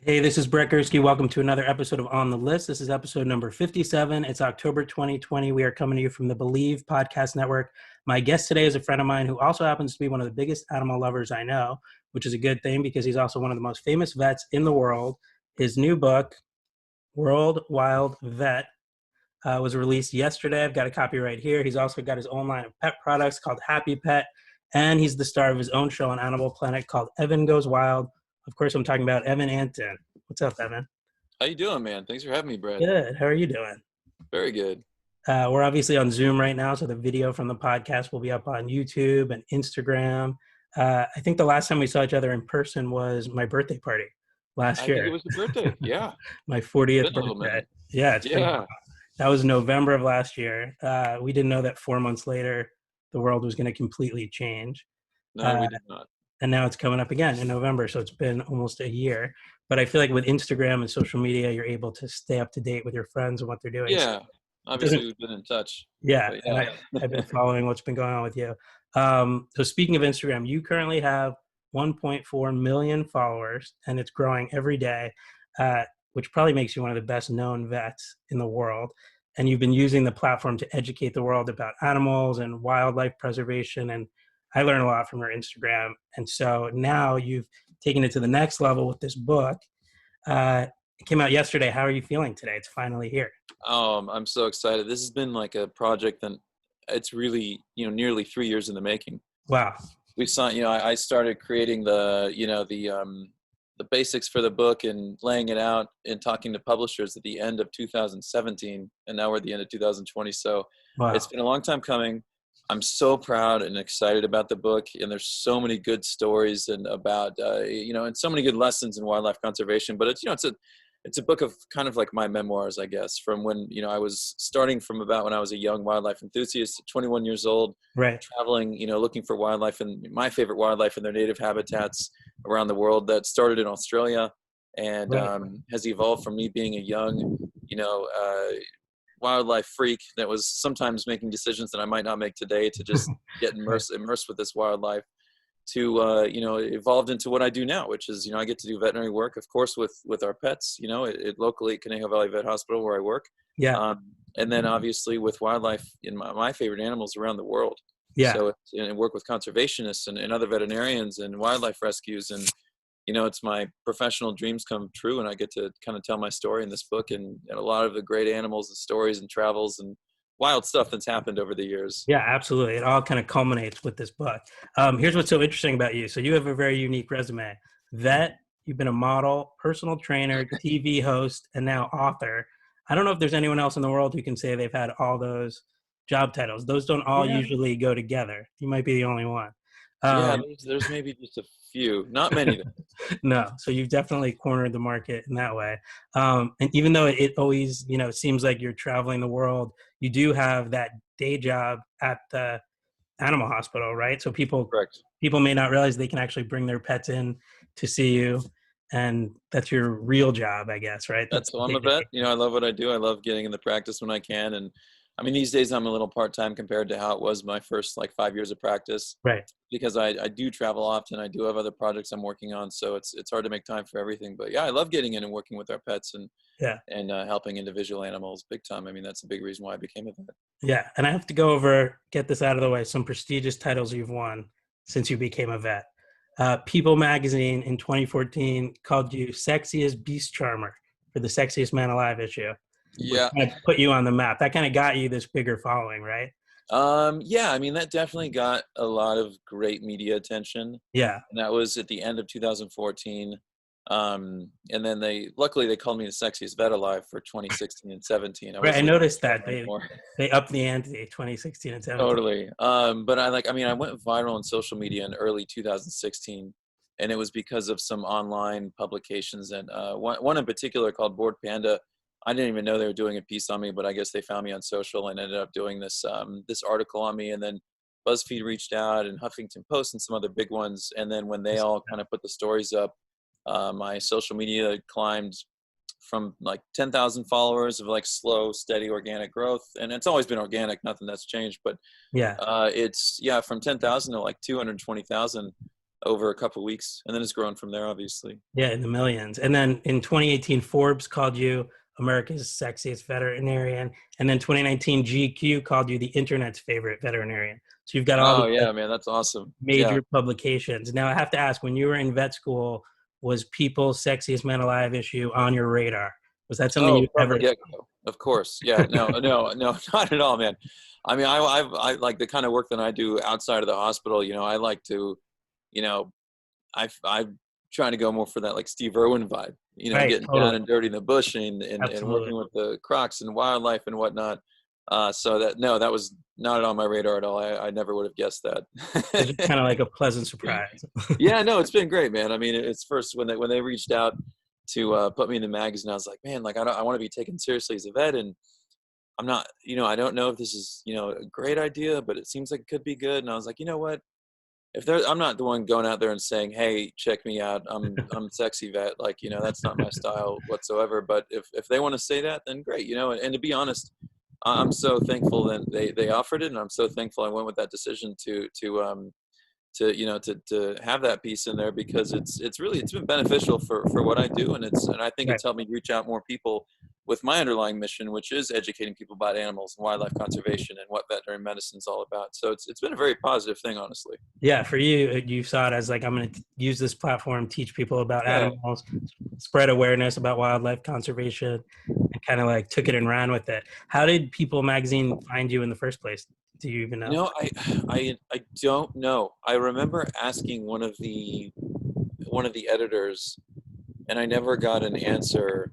Hey, this is Brett Gursky. Welcome to another episode of On the List. This is episode number 57. It's October 2020. We are coming to you from the BLEAV podcast network. My guest today is a friend of mine who also happens to be one of the biggest animal lovers I know, which is a good thing because he's also one of the most famous vets in the world. His new book, World Wild Vet, was released yesterday. I've got a copy right here. He's also got his own line of pet products called Happy Pet, and he's the star of his own show on Animal Planet called Evan Goes Wild. Of course, I'm talking about Evan ANTIN. What's up, Evan? How you doing, man? Thanks for having me, Brett. Good. How are you doing? Very good. We're obviously on Zoom right now, so the video from the podcast will be up on YouTube and Instagram. I think the last time we saw each other in person was my birthday party last I think year. it was your birthday. Yeah. My It's 40th been a little birthday. minute. Yeah, it's been. Yeah. That was November of last year. We didn't know that 4 months later, the world was going to completely change. No, Uh, we did not. and now it's coming up again in November, so it's been almost a year. But I feel like with Instagram and social media, you're able to stay up to date with your friends and what they're doing. So Yeah. it Obviously, doesn't, we've been in touch. yeah, But and yeah. I've been following what's been going on with you. So speaking of Instagram, you currently have 1.4 million followers, and it's growing every day, which probably makes you one of the best known vets in the world. And you've been using the platform to educate the world about animals and wildlife preservation. And I learn a lot from your Instagram. And so now you've taken it to the next level with this book. It came out yesterday. How are you feeling today? It's finally here. I'm so excited. This has been like a project that it's really, nearly 3 years in the making. Wow. We saw, I started creating the basics for the book and laying it out and talking to publishers at the end of 2017, and now we're at the end of 2020. So Wow. it's been a long time coming. I'm so proud and excited about the book, and there's so many good stories and about and so many good lessons in wildlife conservation. But it's a book of kind of like my memoirs, I guess, from when I was starting from about when I was a young wildlife enthusiast, 21 years old, Right. traveling, looking for wildlife and my favorite wildlife in their native habitats around the world. That started in Australia and Right. has evolved from me being a young, wildlife freak that was sometimes making decisions that I might not make today to just get immersed with this wildlife to, evolved into what I do now, which is, I get to do veterinary work, of course, with our pets, locally at Conejo Valley Vet Hospital where I work. Yeah. And then obviously with wildlife in my favorite animals around the world. Yeah. So and work with conservationists and other veterinarians and wildlife rescues. And, it's my professional dreams come true. And I get to kind of tell my story in this book and a lot of the great animals and stories and travels and wild stuff that's happened over the years. Yeah, absolutely. It all kind of culminates with this book. Here's what's so interesting about you. So you have a very unique resume. Vet, you've been a model, personal trainer, TV host, and now author. I don't know if there's anyone else in the world who can say they've had all those job titles. Those don't all usually go together. You might be the only one. There's maybe just a few, not many. No, so you've definitely cornered the market in that way. And even though it always, seems like you're traveling the world, you do have that day job at the animal hospital, right? So people may not realize they can actually bring their pets in to see you, and that's your real job, I guess, right? So I'm a vet. I love what I do. I love getting in the practice when I can. And I mean, these days I'm a little part-time compared to how it was my first 5 years of practice. Right. Because I do travel often. I do have other projects I'm working on. So it's hard to make time for everything. But yeah, I love getting in and working with our pets and helping individual animals big time. I mean, that's a big reason why I became a vet. Yeah. And I have to get this out of the way, some prestigious titles you've won since you became a vet. People magazine in 2014 called you sexiest beast charmer for the Sexiest Man Alive issue. Yeah. Kind of put you on the map. That kind of got you this bigger following, right? Yeah, I mean, that definitely got a lot of great media attention. Yeah. And that was at the end of 2014. And then luckily they called me the sexiest vet alive for 2016 and 17. I noticed that they upped the ante 2016 and 17. Totally. But I went viral on social media in early 2016, and it was because of some online publications, and one in particular called Bored Panda. I didn't even know they were doing a piece on me, but I guess they found me on social and ended up doing this article on me. And then BuzzFeed reached out, and Huffington Post and some other big ones. And then when they all kind of put the stories up, my social media climbed from 10,000 followers of slow, steady, organic growth. And it's always been organic, nothing that's changed. But it's from 10,000 to 220,000 over a couple weeks, and then it's grown from there, obviously. Yeah, in the millions. And then in 2018, Forbes called you America's sexiest veterinarian. And then 2019, GQ called you the internet's favorite veterinarian. So you've got all Oh these yeah, man, that's awesome. Yeah. major publications. Now I have to ask, when you were in vet school, was People's Sexiest Man Alive issue on your radar? Was that something Oh, you from ever? the get-go, of course. Yeah, no, no, no, not at all, man. I mean, I like the kind of work that I do outside of the hospital. You know, I like to, you know, I'm trying to go more for that like Steve Irwin vibe. You know, Right, getting down totally. and dirty in the bush and Absolutely. working with the crocs and wildlife and whatnot. So that no, that was not on my radar at all. I never would have guessed It's that. kind of like a pleasant surprise. Yeah, no, it's been great, man. I mean, it's first when they reached out to put me in the magazine, I was like, man, like I want to be taken seriously as a vet, and I'm not, you know, I don't know if this is, you know, a great idea, but it seems like it could be good. And I was like, you know what? If there, I'm not the one going out there and saying, hey, check me out. I'm sexy vet. Like, you know, that's not my style whatsoever. But if they want to say that, then great, you know. And to be honest, I'm so thankful that they offered it, and I'm so thankful I went with that decision to you know to have that piece in there, because it's really it's been beneficial for what I do, and I think Right. it's helped me reach out more people with my underlying mission, which is educating people about animals and wildlife conservation and what veterinary medicine is all about. So it's been a very positive thing, honestly. Yeah, for you, you saw it as like, I'm going to use this platform, teach people about Yeah. animals, spread awareness about wildlife conservation, and kind of like took it and ran with it. How did People Magazine find you in the first place? Do you even You know? know, I don't know. I remember asking one of the editors, and I never got an answer.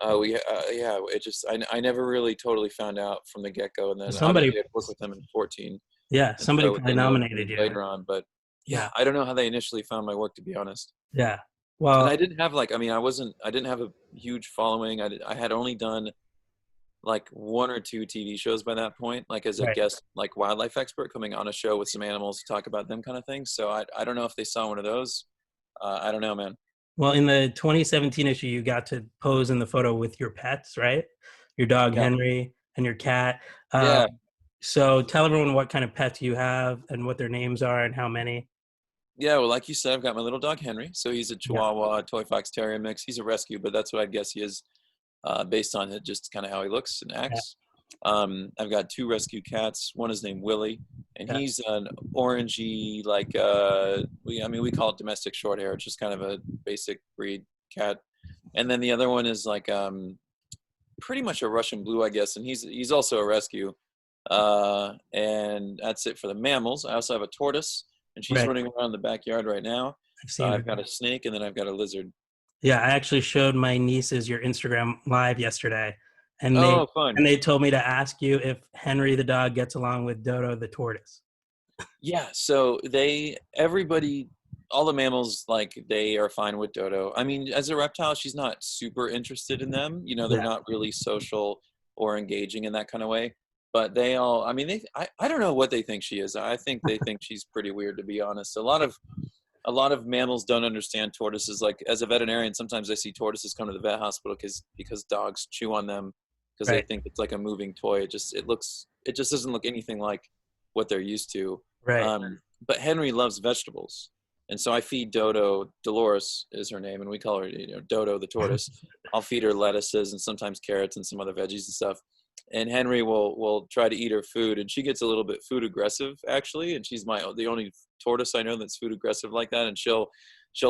Yeah, it just I never really totally found out from the get go, and then Somebody, obviously I worked with them in 14, yeah, and somebody so probably they know nominated you. later on. But yeah, Yeah, I don't know how they initially found my work, to be honest. yeah. And Well, I didn't have like, I mean, I didn't have a huge following. I had only done like one or two TV shows by that point, like as a right. guest, like wildlife expert coming on a show with some animals to talk about them kind of thing. So I don't know if they saw one of those. I don't know, man. Well, in the 2017 issue, you got to pose in the photo with your pets, right? Your dog Yeah. Henry and your cat. Yeah. So tell everyone what kind of pets you have and what their names are and how many. Yeah. Well, like you said, I've got my little dog Henry. So he's a Yeah, Chihuahua Toy Fox Terrier mix. He's a rescue, but that's what I guess he is, based on it, just kind of how he looks and yeah, acts. I've got two rescue cats. One is named Willie, and yeah. he's an orangey, like I mean, we call it domestic short hair. It's just kind of a basic breed cat. And then the other one is like pretty much a Russian blue, I guess, and he's also a rescue. And that's it for the mammals. I also have a tortoise, and she's Right. running around the backyard right now. I've seen her. I've got a snake, and then I've got a lizard. Yeah, I actually showed my nieces your Instagram live yesterday, and Oh, fun. they told me to ask you if Henry the dog gets along with Dodo the tortoise. Yeah, so everybody, all the mammals, like they are fine with Dodo. I mean, as a reptile, she's not super interested in them. You know, they're Yeah. not really social or engaging in that kind of way. But they all, I mean, I don't know what they think she is. I think they think she's pretty weird, to be honest. A lot of mammals don't understand tortoises. Like as a veterinarian, sometimes I see tortoises come to the vet hospital because dogs chew on them because they Right. think it's like a moving toy. It just doesn't look anything like what they're used to. Right. But Henry loves vegetables, and so I feed Dodo. Dolores is her name, and we call her, you know, Dodo the tortoise. I'll feed her lettuces and sometimes carrots and some other veggies and stuff. And Henry will try to eat her food, and she gets a little bit food aggressive actually. And she's the only tortoise I know that's food aggressive like that. And she'll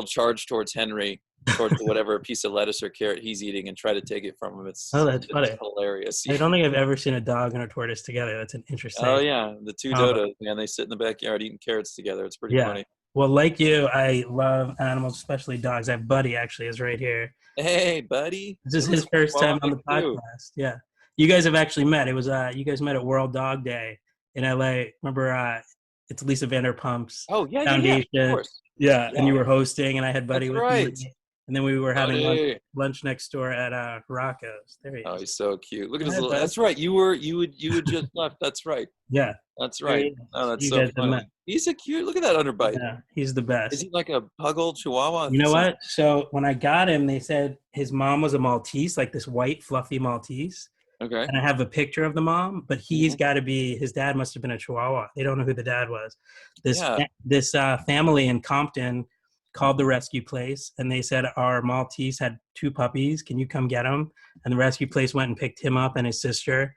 charge towards Henry, towards whatever piece of lettuce or carrot he's eating, and try to take it from him. Oh, that's It's funny. hilarious. I don't think I've ever seen a dog and a tortoise together. That's an Oh interesting yeah, the two combo. dodos, man, they sit in the backyard eating carrots together. It's pretty Yeah. funny. Well, like you, I love animals, especially dogs. I have Buddy actually is right here. Hey, buddy. This is Little his first Chihuahua time on the mix too. podcast. Yeah. You guys have actually met. It was you guys met at World Dog Day in LA. Remember it's Lisa Vanderpump's Oh yeah, yeah, yeah. Of foundation. course. Yeah, and Yeah, you were hosting and I had Buddy that's with right. me. And then we were having Buddy. lunch next door at Rocco's. There he Oh, is. he's so cute. Look at Go his ahead, little. bud. That's right. You would just left. That's right. Yeah. That's There he right. is. Oh, that's You so guys have met. funny. He's a cute. Look at that underbite. Yeah, he's the Is best. he like a puggle Chihuahua? You know what? So when I got him, they said his mom was a Maltese, like this white, fluffy Maltese. Okay. and I have a picture of the mom, but he's Hmm. got to be, his dad must have been a Chihuahua. They don't know who the dad was. Yeah. This family in Compton called the rescue place, and they said our Maltese had 2 puppies. Can you come get them? And the rescue place went and picked him up and his sister,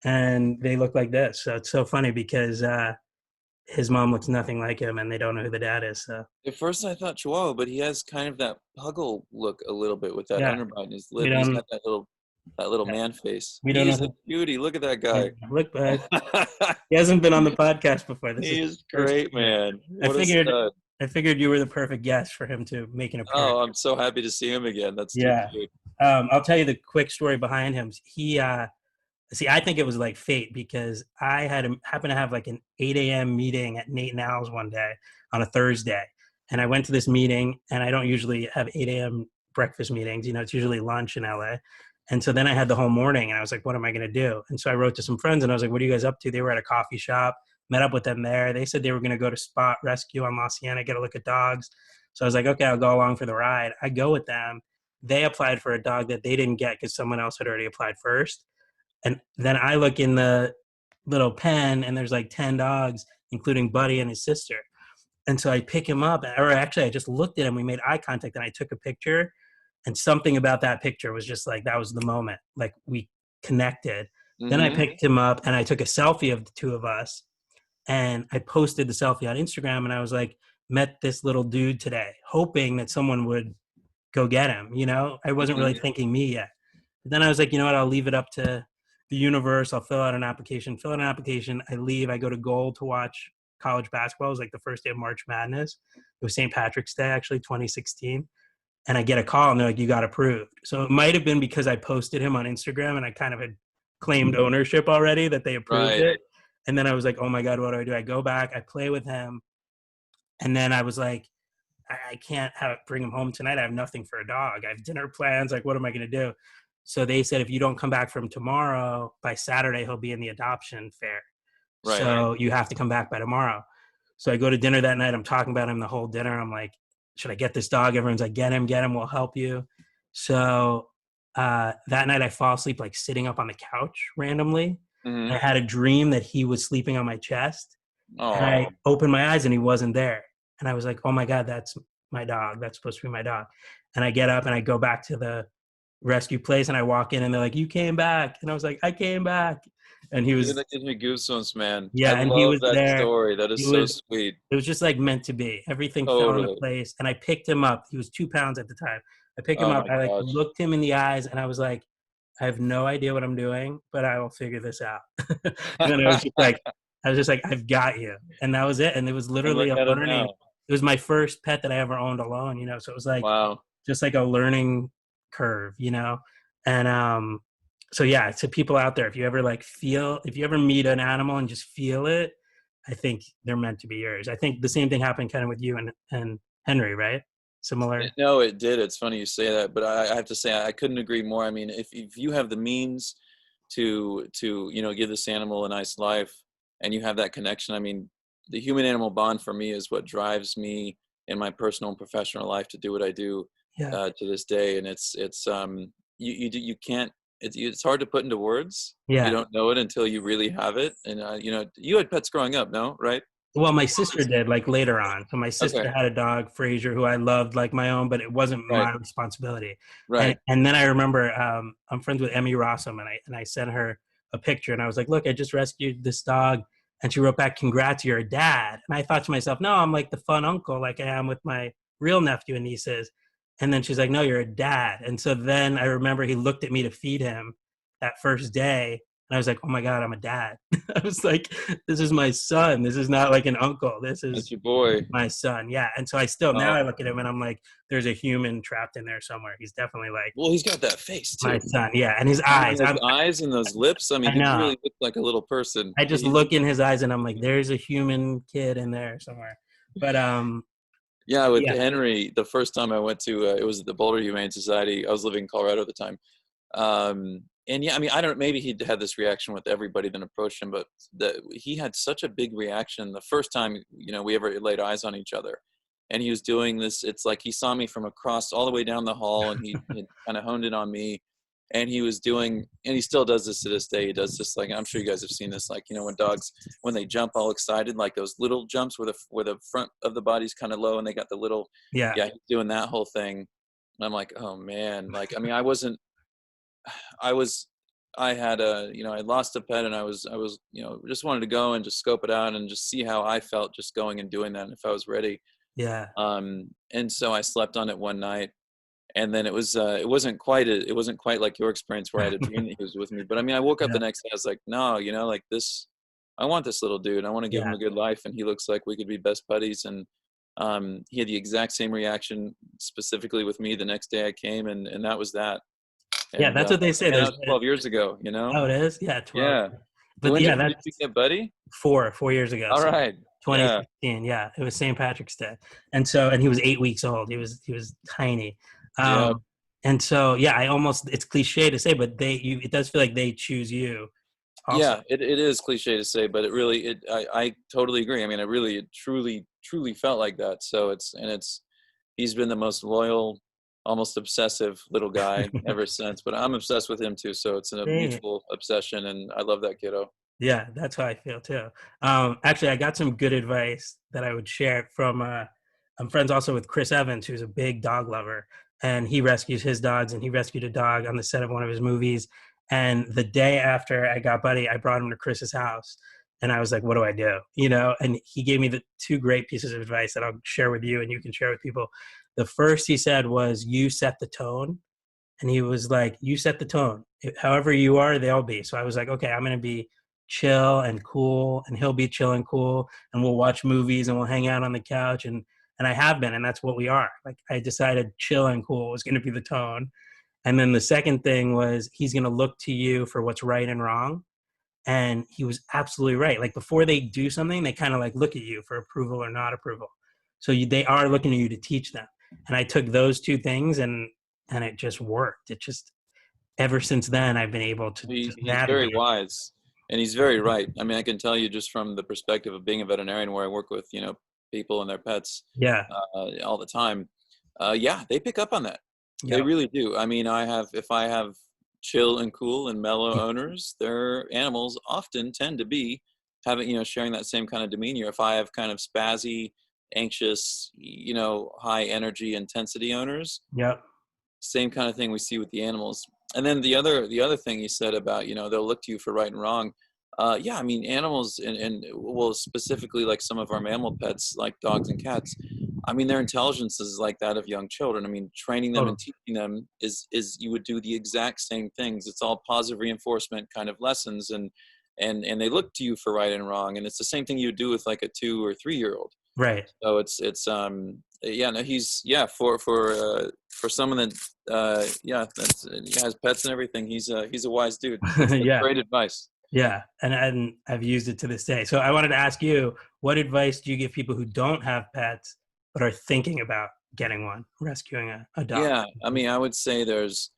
and they look like this. So it's so funny because his mom looks nothing like him, and they don't know who the dad is. So At first I thought Chihuahua, but he has kind of that puggle look a little bit with that yeah, underbite in his we lip. He's don't got that little man face. we don't know He's a who. cutie. Look at that Yeah, guy. look, he hasn't been on the podcast before. This is He his is first great, appearance. man. I What a figured stud. I figured you were the perfect guest for him to make an appearance. Oh, I'm so happy to see him again. That's too Yeah. cute. I'll tell you the quick story behind him. He see, I think it was like fate because I happened to have like an 8 a.m. meeting at Nate and Al's one day on a Thursday. And I went to this meeting, and I don't usually have 8 a.m. breakfast meetings. You know, it's usually lunch in LA. And so then I had the whole morning, and I was like, what am I going to do? And so I wrote to some friends, and I was like, what are you guys up to? They were at a coffee shop, met up with them there. They said they were going to go to Spot Rescue on La Cienega, get a look at dogs. So I was like, okay, I'll go along for the ride. I go with them. They applied for a dog that they didn't get because someone else had already applied first. And then I look in the little pen, and there's like 10 dogs, including Buddy and his sister. And so I pick him up, or actually, I just looked at him. We made eye contact, and I took a picture. And something about that picture was just like, that was the moment. Like, we connected. Then I Hmm. picked him up, and I took a selfie of the two of us. And I posted the selfie on Instagram, and I was like, met this little dude today, hoping that someone would go get him. You know, I wasn't Hmm. really thinking me yet. But then I was like, you know what? I'll leave it up to the universe. I'll fill out an application. Fill out an application. I leave. I go to Gold to watch college basketball. It was like the first day of March Madness. It was St. Patrick's Day, actually, 2016. And I get a call, and they're like, you got approved. So it might have been because I posted him on Instagram, and I kind of had claimed ownership already that they approved Right. it. And then I was like, oh my God, what do I do? I go back, I play with him. And then I was like, I can't bring him home tonight. I have nothing for a dog. I have dinner plans. Like, what am I going to do? So they said, if you don't come back from tomorrow, by Saturday, he'll be in the adoption fair. Right. So you have to come back by tomorrow. So I go to dinner that night. I'm talking about him the whole dinner. I'm like, should I get this dog? Everyone's like, get him, we'll help you. So that night I fall asleep, like sitting up on the couch randomly. Hmm. I had a dream that he was sleeping on my chest, and I Oh, opened my eyes and he wasn't there. And I was like, oh my God, that's my dog. That's supposed to be my dog. And I get up and I go back to the rescue place, and I walk in, and they're like, you came back. And I was like, I came back. And he dude, was, that gives me goosebumps, man. I yeah, and he love was that there. story. That is It so was, sweet. it was just like meant to be. Everything fell into Totally. place. And I picked him up. He was 2 pounds at the time. I pick him Oh up. my I like gosh. looked him in the eyes, and I was like, I have no idea what I'm doing, but I will figure this out. And then I was just like, I've got you. And that was it. And it was And literally look a at him learning. now. It was my first pet that I ever owned alone, you know. So it was like Wow. just like a learning curve, you know. And so yeah, to people out there, if you ever if you ever meet an animal and just feel it, I think they're meant to be yours. I think the same thing happened kind of with you and Henry, right? Similar. No, it did. It's funny you say that, but I have to say I couldn't agree more. I mean, if you have the means to give this animal a nice life, and you have that connection, I mean, the human animal bond for me is what drives me in my personal and professional life to do what I do Yeah. to this day. And you can't, it's hard to put into words. You Yeah. don't know it until you really have it. And you had pets growing up, no? Right? Well, my sister did like later on. So my Okay. sister had a dog, Fraser, who I loved like my own, but it wasn't Right. my responsibility. And Right. and then I remember I'm friends with Emmy Rossum, and I sent her a picture, and I was like, look, I just rescued this dog. And she wrote back, congrats, you're a dad. And I thought to myself, no, I'm like the fun uncle like I am with my real nephew and nieces. And then she's like, no, you're a dad. And so then I remember he looked at me to feed him that first day. And I was like, oh my God, I'm a dad. I was like, this is my son. This is not like an uncle. This That's is your boy. my son. Yeah. And so I still, now Oh, I look at him and I'm like, there's a human trapped in there somewhere. He's definitely like well, he's got that face my too. son. Yeah. And his I mean, eyes. those eyes and those lips. I mean, I he know. really looks like a little person. I just look in his eyes and I'm like, there's a human kid in there somewhere. But Yeah, with yeah. Henry, the first time I went to, it was at the Boulder Humane Society. I was living in Colorado at the time. And yeah, I mean, I don't, maybe he had this reaction with everybody that approached him, but he had such a big reaction the first time, we ever laid eyes on each other. And he was doing this, it's like he saw me from across all the way down the hall, and he had kind of honed in on me. and he was doing, and he still does this to this day. He does this, like, I'm sure you guys have seen this, like, you know, when dogs, when they jump all excited, like those little jumps where the front of the body's kind of low and they got the little, Yeah. yeah, he's doing that whole thing. And I'm like, oh man, like, I mean, I was, I had a, you know, I lost a pet, and I was, you know, just wanted to go and just scope it out and just see how I felt just going and doing that, and if I was ready. Yeah. And so I slept on it one night, and then it wasn't quite like your experience where I had a dream that he was with me. But I mean, I woke up Yeah. the next day, I was like, no, you know, like this, I want this little dude. I want to give him Yeah. a good life, and he looks like we could be best buddies. And he had the exact same reaction specifically with me the next day I came, and that was that. Yeah. And That's what they say. man, that There's, was 12 years ago, you know? oh, it is? Yeah. 12. Yeah. So But when yeah, did you that's get Buddy? 4 years ago. All So right. Yeah. 2016. Yeah. It was St. Patrick's Day. And he was 8 weeks old. He was tiny. Yeah. And so, yeah, it's cliche to say, but it does feel like they choose you also. Yeah, it is cliche to say, but it really, I totally agree. I mean, it truly felt like that. So he's been the most loyal, almost obsessive little guy ever since, but I'm obsessed with him too. So it's a Great. mutual obsession, and I love that kiddo. Yeah, that's how I feel too. Actually, I got some good advice that I would share from. I'm friends also with Chris Evans, who's a big dog lover, and he rescues his dogs. And he rescued a dog on the set of one of his movies. And the day after I got Buddy, I brought him to Chris's house, and I was like, "What do I do?" You know, and he gave me the two great pieces of advice that I'll share with you, and you can share with people. The first he said was, "You set the tone." And he was like, "You set the tone. However you are, they'll be." So I was like, "Okay, I'm gonna be chill and cool, and he'll be chill and cool, and we'll watch movies and we'll hang out on the couch." And I have been, and that's what we are. Like, I decided chill and cool was gonna be the tone. And then the second thing was, he's gonna look to you for what's right and wrong. And he was absolutely right. Like, before they do something, they kind of like look at you for approval or not approval. So they are looking at you to teach them. And I took those two things, and it just worked. It just, ever since then, I've been able to just He's very navigate. wise, and he's very right. I mean, I can tell you just from the perspective of being a veterinarian, where I work with, you know, people and their pets Yeah. all the time. Yeah, they pick up on that. They Yep. really do. I mean, if I have chill and cool and mellow owners, their animals often tend to be having, you know, sharing that same kind of demeanor. If I have kind of spazzy, anxious, you know, high energy intensity owners, Yep. same kind of thing we see with the animals. And then the other thing you said about, you know, they'll look to you for right and wrong. Yeah, I mean, animals, and well, specifically like some of our mammal pets, like dogs and cats. I mean, their intelligence is like that of young children. I mean, training them Totally. and teaching them is you would do the exact same things. It's all positive reinforcement kind of lessons, and they look to you for right and wrong. And it's the same thing you would do with like a 2 or 3 year old. Right. So yeah, no, he's, yeah, for someone that yeah, has pets and everything, he's a wise dude. That's Yeah. great advice. Yeah. And I've used it to this day. So I wanted to ask you, what advice do you give people who don't have pets but are thinking about getting one, rescuing a dog? Yeah, I mean, I would say there's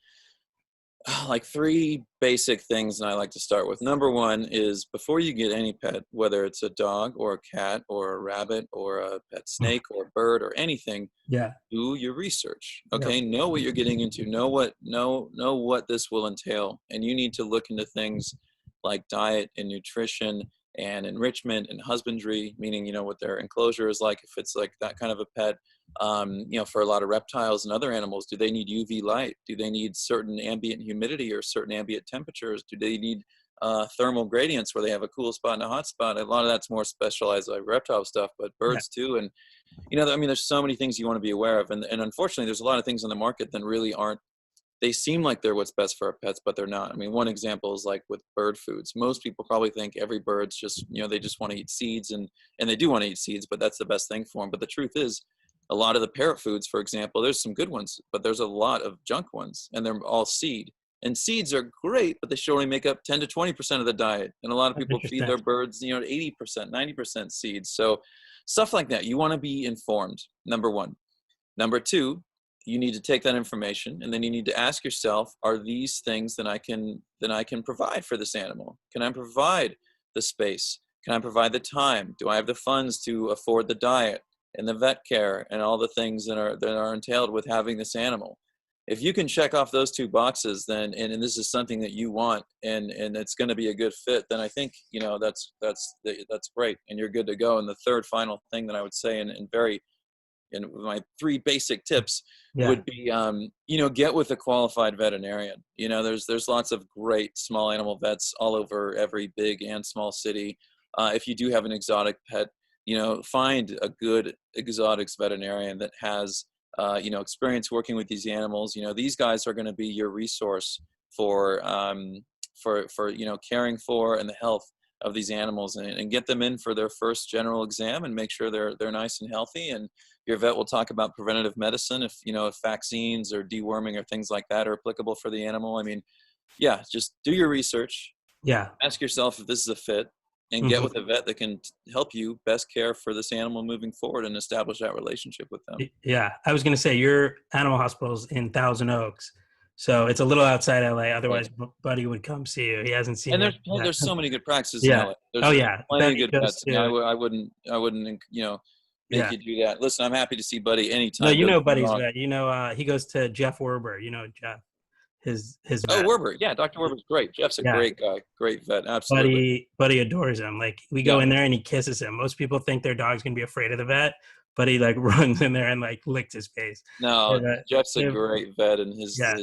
like three basic things that I like to start with. Number one is, before you get any pet, whether it's a dog or a cat or a rabbit or a pet snake or a bird or anything, Yeah. do your research. Yep. Okay, know what you're getting into. Know what this will entail, and you need to look into things like diet and nutrition and enrichment and husbandry, meaning, you know, what their enclosure is like, if it's like that kind of a pet. You know, for a lot of reptiles and other animals, do they need UV light? Do they need certain ambient humidity or certain ambient temperatures? Do they need thermal gradients where they have a cool spot and a hot spot? A lot of that's more specialized, like reptile stuff, but Yeah. birds too. And, you know, I mean, there's so many things you want to be aware of. And unfortunately, there's a lot of things on the market that really aren't, they seem like they're what's best for our pets, but they're not. I mean, one example is like with bird foods. Most people probably think every bird's just, you know, they just want to eat seeds, and they do want to eat seeds, but that's the best thing for them. But the truth is, a lot of the parrot foods, for example, there's some good ones, but there's a lot of junk ones, and they're all seed. And seeds are great, but they should only make up 10 to 20% of the diet. And a lot of That's people feed interesting. their birds, you know, 80%, 90% seeds. So stuff like that, you want to be informed, number one. Number two, you need to take that information, and then you need to ask yourself, are these things that I can provide for this animal? Can I provide the space? Can I provide the time? Do I have the funds to afford the diet and the vet care and all the things that are entailed with having this animal? if you can check off those two boxes, then, and this is something that you want, and it's going to be a good fit, then I think, that's great, and you're good to go. And the third final thing that I would say, and my three basic tips Yeah. would be, get with a qualified veterinarian. There's lots of great small animal vets all over every big and small city. If you do have an exotic pet, find a good exotics veterinarian that has, experience working with these animals. These guys are going to be your resource for, caring for and the health of these animals, and get them in for their first general exam and make sure they're nice and healthy. And your vet will talk about preventative medicine if vaccines or deworming or things like that are applicable for the animal. I mean, yeah, just do your research, Yeah. ask yourself if this is a fit, and get Mhm. with a vet that can help you best care for this animal moving forward and establish that relationship with them. Yeah. I was going to say your animal hospital's in Thousand Oaks. So it's a little outside LA. Right. Otherwise, Buddy would come see you. He hasn't seen And you. there's so many good practices in Yeah. LA. Oh, There's yeah. plenty of Buddy good goes vets. to, I wouldn't, make yeah. you do that. Listen, I'm happy to see Buddy No, anytime. Don't get me Buddy's wrong. vet. He goes to Jeff Werber. Jeff, his Oh, vet. Werber. Yeah, Dr. Werber's great. Jeff's a Yeah. great guy. Great vet. Absolutely. Buddy adores him. Like we go Yeah. in there and he kisses him. Most people think their dog's gonna be afraid of the vet, but he like runs in there and like licks his face. No, And, Jeff's a they- great vet, and yeah,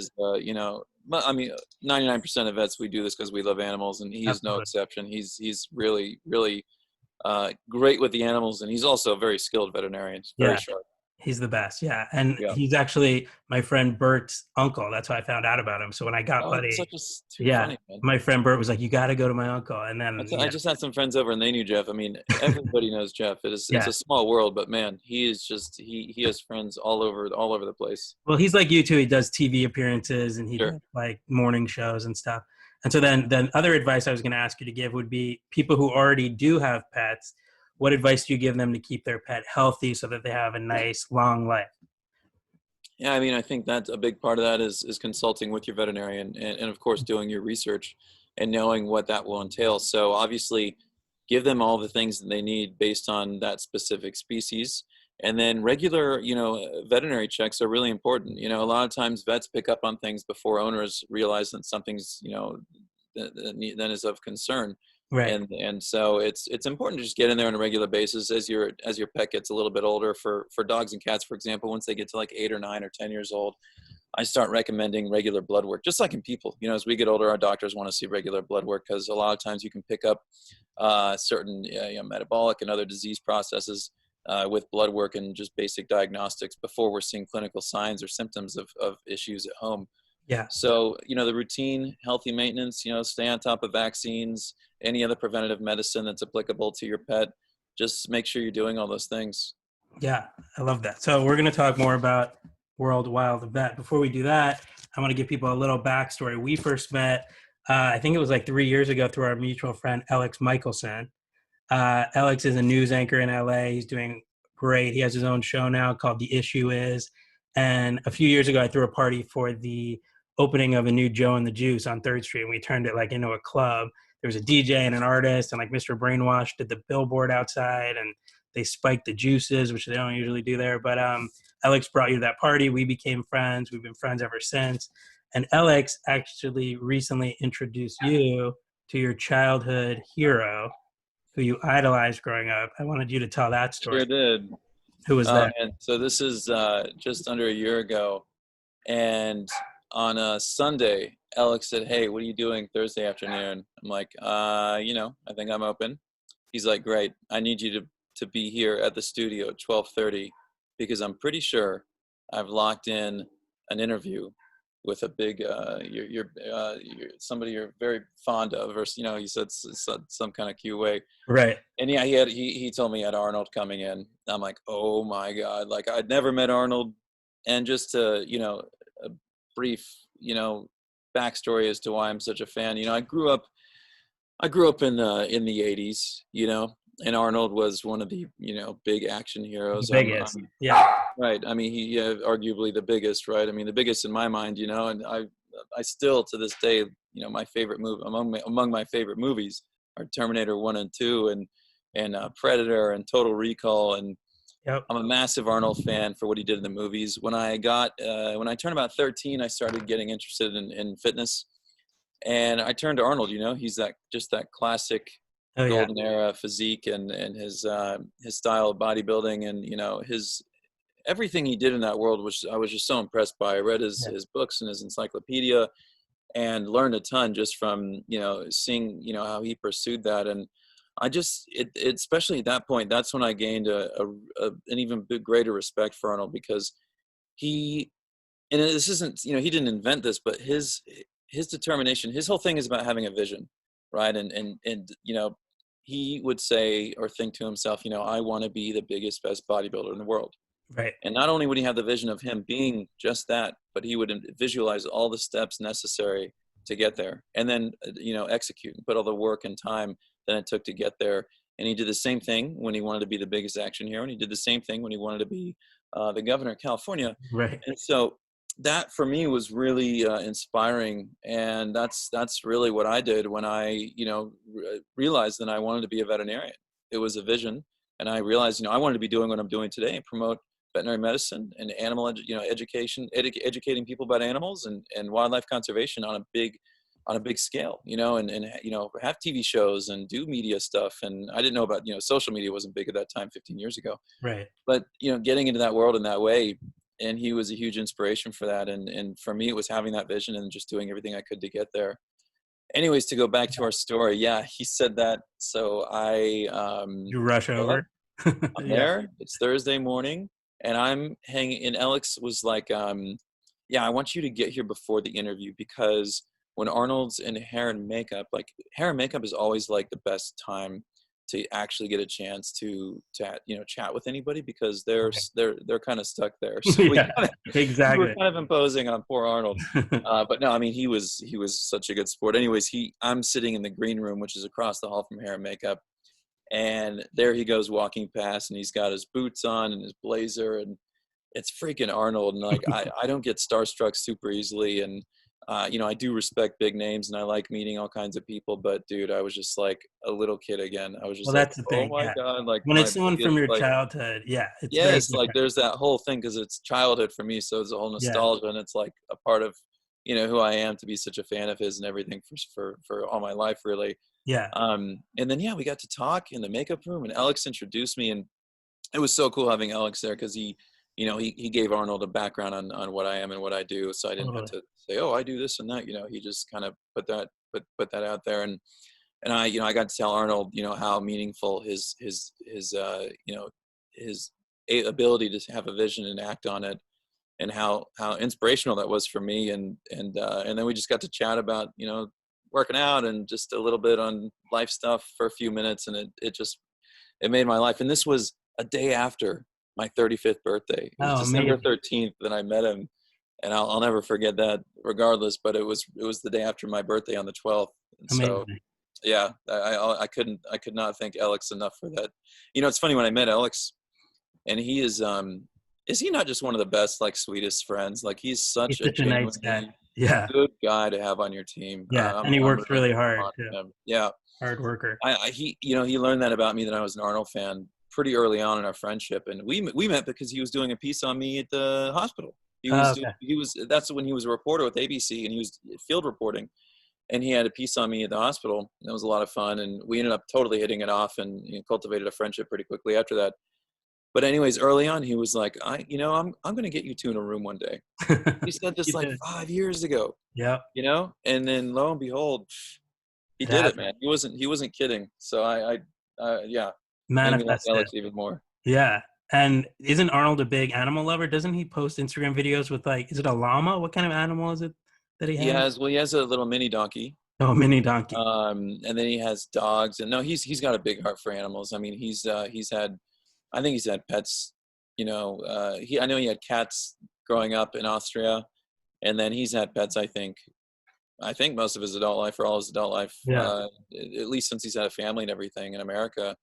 99% of vets, we do this because we love animals, and he is no absolutely. exception. He's really, really great with the animals, and he's also a very skilled veterinarian. He's very Yeah, sharp. he's the best. Yeah, and Yeah. he's actually my friend Bert's uncle. That's how I found out about him. So when I got Oh, Buddy, too yeah, funny, man. my friend Bert was like, "You got to go to my uncle," and then I just had some friends over, and they knew Jeff. I mean, everybody knows Jeff. It's yeah. a small world, but man, he is just he has friends all over the place. Well, he's like you too. He does TV appearances and he Sure. does like morning shows and stuff. And so then other advice I was going to ask you to give would be people who already do have pets. What advice do you give them to keep their pet healthy so that they have a nice long life? Yeah, I mean, I think that's a big part of that is consulting with your veterinarian, and of course doing your research and knowing what that will entail. So obviously, give them all the things that they need based on that specific species. And then regular, veterinary checks are really important. A lot of times vets pick up on things before owners realize that something's, that is of concern. Right. And so it's important to just get in there on a regular basis as your pet gets a little bit older. For dogs and cats, for example, once they get to like 8 or 9 or 10 years old, I start recommending regular blood work, just like in people. As we get older, our doctors want to see regular blood work because a lot of times you can pick up certain metabolic and other disease processes with blood work and just basic diagnostics before we're seeing clinical signs or symptoms of issues at home. Yeah. So, the routine healthy maintenance, stay on top of vaccines, any other preventative medicine that's applicable to your pet. Just make sure you're doing all those things. Yeah, I love that. So we're going to talk more about World Wild Vet. Before we do that, I want to give people a little backstory. We first met, I think it was like 3 years ago through our mutual friend, Alex Michelson. Alex is a news anchor in LA. He's doing great. He has his own show now called The Issue Is. And a few years ago, I threw a party for the opening of a new Joe and the Juice on 3rd Street. And we turned it like into a club. There was a DJ and an artist, and like Mr. Brainwash did the billboard outside, and they spiked the juices, which they don't usually do there. But Alex brought you to that party. We became friends. We've been friends ever since. And Alex actually recently introduced you to your childhood hero, who you idolized growing up. I wanted you to tell that story. Sure did. Who was that? And so this is just under a year ago. And on a Sunday, Alex said, "Hey, what are you doing Thursday afternoon?" I'm like, I think I'm open. He's like, "Great. I need you to be here at the studio at 12:30 because I'm pretty sure I've locked in an interview with a big you're somebody you're very fond of, or he said some kind of cute way." Right. And yeah, he told me he had Arnold coming in. I'm like, oh my God, like I'd never met Arnold. And just to a brief backstory as to why I'm such a fan. I grew up in the 80s, and Arnold was one of the big action heroes. The biggest. Yeah. Right. I mean, he arguably the biggest, right? I mean, the biggest in my mind, and I still to this day, my favorite movie among my favorite movies are Terminator 1 and 2 and Predator and Total Recall. And Yep. I'm a massive Arnold fan for what he did in the movies. When I turned about 13, I started getting interested in fitness, and I turned to Arnold. He's that classic Oh yeah. golden era physique and his style of bodybuilding, and his everything he did in that world, which I was just so impressed by. I read Yeah. his books and his encyclopedia, and learned a ton just from seeing how he pursued that. And I just especially at that point, that's when I gained an even greater respect for Arnold, because he and this isn't he didn't invent this, but his determination, his whole thing is about having a vision, right? And he would say or think to himself, I want to be the biggest, best bodybuilder in the world. Right. And not only would he have the vision of him being just that, but he would visualize all the steps necessary to get there, and then execute and put all the work and time that it took to get there. And he did the same thing when he wanted to be the biggest action hero, and he did the same thing when he wanted to be the governor of California. Right. And so that for me was really inspiring, and that's really what I did when I realized that I wanted to be a veterinarian. It was a vision, and I realized I wanted to be doing what I'm doing today and promote veterinary medicine and animal education, educating people about animals and wildlife conservation on a big scale, and have TV shows and do media stuff. And I didn't know about social media wasn't big at that time 15 years ago, Right. but getting into that world in that way. And he was a huge inspiration for that. And for me, it was having that vision and just doing everything I could to get there. Anyways, to go back to our story, yeah, he said that. So I You rush show up. over. I'm Yeah. there. It's Thursday morning, and I'm hanging. And Alex was like, "Yeah, I want you to get here before the interview, because when Arnold's in hair and makeup, like hair and makeup is always like the best time to actually get a chance to chat with anybody, because they're kind of stuck there. So Yeah. we were Exactly. kind of imposing on poor Arnold." But no, I mean, he was such a good sport. Anyways, I'm sitting in the green room, which is across the hall from hair and makeup. And there he goes walking past, and he's got his boots on and his blazer, and it's freaking Arnold. And like, I don't get starstruck super easily. And, I do respect big names and I like meeting all kinds of people, but dude, I was just like a little kid again. I was Well, just like, that's the oh thing. my Yeah. God, like When my it's someone from biggest, your like, childhood, yeah, it's very yes, like different. there's that whole thing, because it's childhood for me. So it's a whole Yeah. nostalgia, and it's like a part of, who I am, to be such a fan of his and everything for all my life, really. Yeah. And then, yeah, we got to talk in the makeup room, and Alex introduced me, and it was so cool having Alex there, because he gave Arnold a background on what I am and what I do. So I didn't have Totally. to say, oh, I do this and that, he just kind of put that out there. And I got to tell Arnold, how meaningful his ability to have a vision and act on it, and how inspirational that was for me. And then we just got to chat about, working out and just a little bit on life stuff for a few minutes. And it made my life. And this was a day after my 35th birthday. It was Oh, December amazing. 13th that I met him. And I'll never forget that regardless, but it was the day after my birthday on the 12th. And so, Amazing. yeah, I could not thank Alex enough for that. It's funny, when I met Alex, and he is he not just one of the best, like, sweetest friends? Like, he's He's such a such a nice guy. genuinely Yeah. good guy to have on your team. Yeah. And he I'm works really really hard fond too. of him. Yeah. Hard worker. He learned that about me, that I was an Arnold fan, pretty early on in our friendship. And we met because he was doing a piece on me at the hospital. Oh, okay. That's when he was a reporter with ABC, and he was field reporting, and he had a piece on me at the hospital. That was a lot of fun. And we ended up totally hitting it off, and cultivated a friendship pretty quickly after that. But anyways, early on, he was like, I'm going to get you two in a room one day. He said this You like did. 5 years ago, Yep. and then lo and behold, he It did it, happened. man. He wasn't kidding. So yeah, made me like Manifested. Alex even more. Yeah. And isn't Arnold a big animal lover? Doesn't he post Instagram videos with, like, is it a llama? What kind of animal is it that he has? He has a little mini donkey. Oh, mini donkey. And then he has dogs, and no, he's got a big heart for animals. I mean, I think he's had pets. I know he had cats growing up in Austria, and then he's had pets. I think most of his adult life, or all his adult life, Yeah. at least since he's had a family and everything in America.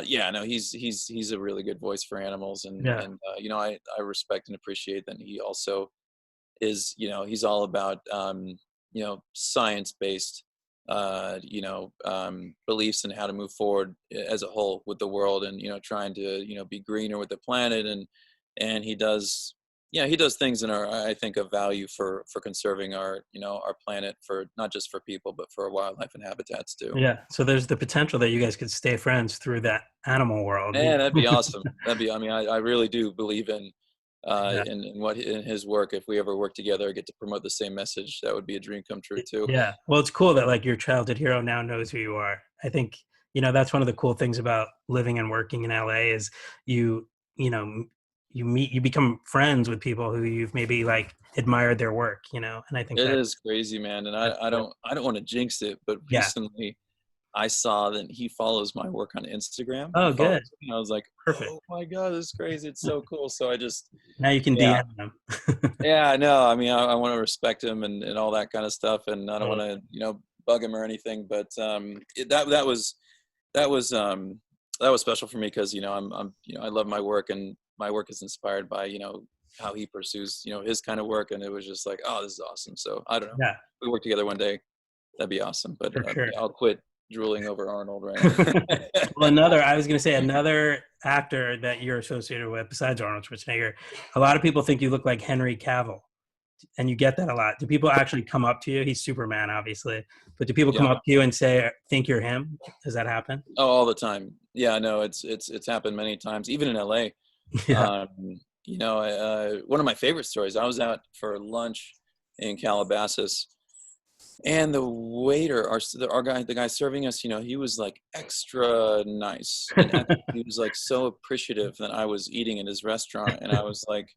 Yeah, no, he's a really good voice for animals, Yeah. and I respect and appreciate that he also is, he's all about science based, beliefs and how to move forward as a whole with the world, and trying to be greener with the planet, and he does things in I think of value for conserving our planet, for not just for people but for wildlife and habitats too. Yeah. So there's the potential that you guys could stay friends through that animal world. Man, that'd be awesome. I really do believe in Yeah. in his work. If we ever work together, get to promote the same message, that would be a dream come true too. Yeah. Well, it's cool that like your childhood hero now knows who you are. I think, that's one of the cool things about living and working in LA is you, you know, you become friends with people who you've maybe like admired their work, and I think It that is crazy, man. And that's cool. I don't want to jinx it, but Yeah. recently I saw that he follows my work on Instagram. He Oh, good. follows me, and I was like, Perfect. oh my God, this is crazy. It's so cool. So I just, Now you can yeah, DM them. yeah, no, I mean, I want to respect him and all that kind of stuff. And I don't want to, bug him or anything, but that was, that was special for me. Cause I love my work, and my work is inspired by, how he pursues, his kind of work. And it was just like, oh, this is awesome. So I don't know. Yeah, We work together one day. That'd be awesome. But for sure. I'll quit drooling over Arnold right now. Well, I was going to say another actor that you're associated with besides Arnold Schwarzenegger. A lot of people think you look like Henry Cavill, and you get that a lot. Do people actually come up to you? He's Superman, obviously, but do people come Yeah. up to you and say, "Think you're him"? Does that happen? Oh, all the time. Yeah, no, it's happened many times, even in LA. Yeah. One of my favorite stories, I was out for lunch in Calabasas, and the waiter, the guy serving us, he was like extra nice, and he was like so appreciative that I was eating in his restaurant, and I was like,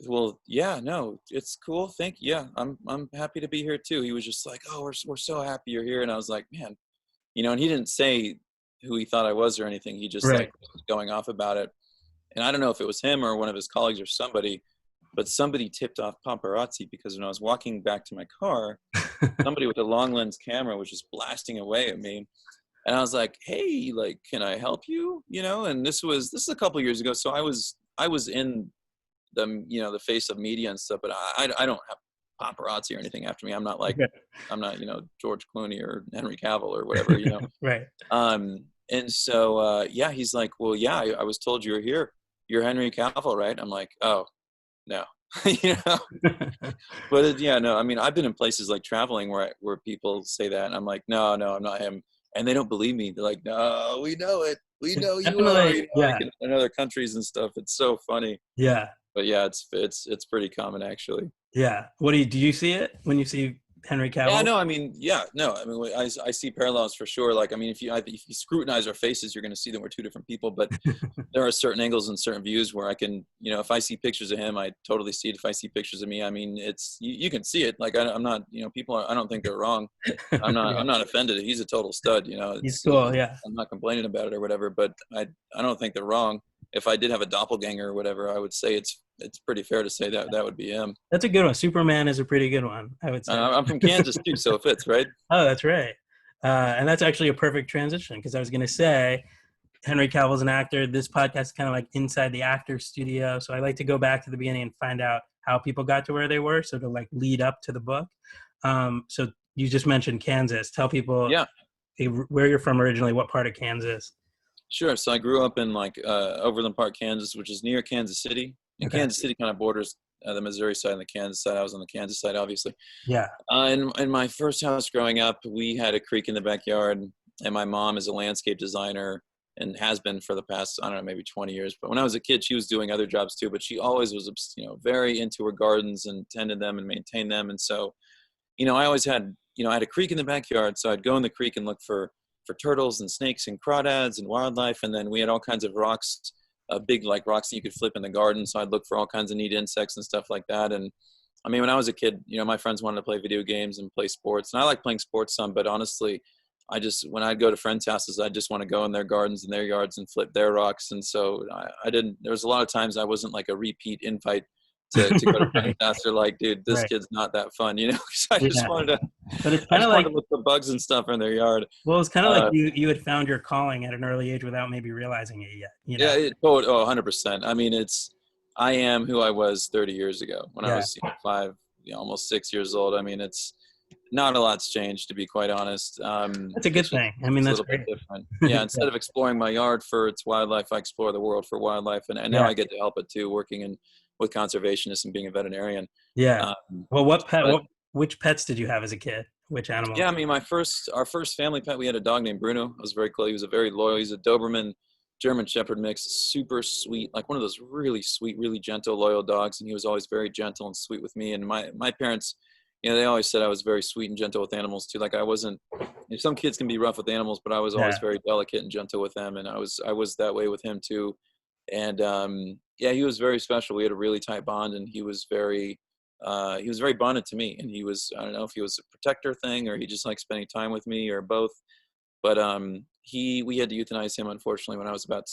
well, yeah, no, it's cool. Thank you. Yeah, I'm happy to be here too. He was just like, oh, we're so happy you're here, and I was like, man, and he didn't say who he thought I was or anything. He just Right. like was going off about it. And I don't know if it was him or one of his colleagues or somebody, but somebody tipped off paparazzi, because when I was walking back to my car, somebody with a long lens camera was just blasting away at me. And I was like, hey, like, can I help you? And this is a couple years ago. So I was in the face of media and stuff, but I don't have paparazzi or anything after me. I'm not like, I'm not, George Clooney or Henry Cavill or whatever, Right. And so, yeah, he's like, well, yeah, I was told you were here. You're Henry Cavill, right? I'm like, oh, no, but yeah, no, I mean, I've been in places like traveling where people say that, and I'm like, no, I'm not him. And they don't believe me. They're like, no, we know it. We know you are, Definitely. like Yeah. in other countries and stuff. It's so funny. Yeah. But yeah, it's pretty common actually. Yeah. What do you see it when you see Henry Yeah, Cavill? no, I mean, yeah, no, I mean, I see parallels for sure. Like, I mean, if you scrutinize our faces, you're going to see that we're two different people. But there are certain angles and certain views where I can, if I see pictures of him, I totally see it. If I see pictures of me, I mean, it's you can see it. Like, I'm not, I don't think they're wrong. Yeah. I'm not offended. He's a total stud. He's cool. Yeah. I'm not complaining about it or whatever. But I don't think they're wrong. If I did have a doppelganger or whatever, I would say it's pretty fair to say that would be him. That's a good one. Superman is a pretty good one, I would say. I'm from Kansas too, so it fits, right? Oh, that's right. And that's actually a perfect transition, because I was going to say Henry Cavill's an actor. This podcast is kind of like inside the actor studio. So I like to go back to the beginning and find out how people got to where they were. So to like lead up to the book. So you just mentioned Kansas. Tell people where you're from originally, what part of Kansas. Sure. So I grew up in like Overland Park, Kansas, which is near Kansas City. And Okay. Kansas City kind of borders the Missouri side and the Kansas side. I was on the Kansas side, obviously. Yeah. In my first house growing up, we had a creek in the backyard, and my mom is a landscape designer and has been for the past, I don't know, maybe 20 years. But when I was a kid, she was doing other jobs too, but she always was, very into her gardens and tended them and maintained them. And so, I always had, I had a creek in the backyard. So I'd go in the creek and look for turtles and snakes and crawdads and wildlife. And then we had all kinds of rocks, big like rocks that you could flip in the garden. So I'd look for all kinds of neat insects and stuff like that. And I mean, when I was a kid, my friends wanted to play video games and play sports. And I like playing sports some, but honestly, when I'd go to friends' houses, I just want to go in their gardens and their yards and flip their rocks. And so there was a lot of times I wasn't like a repeat invite to go to friends' house. They're like, dude, this kid's not that fun, because I just wanted to, but it's kind of like look for bugs and stuff in their yard. Well, it's kind of like you had found your calling at an early age without maybe realizing it yet. Yeah, 100%. I mean, I am who I was 30 years ago when I was 5, almost 6 years old. I mean, Not a lot's changed, to be quite honest. That's a good thing. I mean, It's a that's little bit great. different. Yeah, Yeah. instead of exploring my yard for its wildlife, I explore the world for wildlife, and now Yeah. I get to help it too, working with conservationists and being a veterinarian. Yeah. Um, Well, but which pets did you have as a kid? Which animals? yeah, I mean, our first family pet, we had a dog named Bruno. I was very close. He was a very loyal. He's a Doberman German Shepherd mix, super sweet, like one of those really sweet, really gentle, loyal dogs. And he was always very gentle and sweet with me. And my parents, they always said I was very sweet and gentle with animals too. Like I wasn't. Some kids can be rough with animals, but I was always Yeah. very delicate and gentle with them, and I was that way with him too. And yeah, he was very special. We had a really tight bond, and he was very bonded to me. And he was, I don't know if he was a protector thing or he just liked spending time with me or both. But we had to euthanize him, unfortunately, when I was about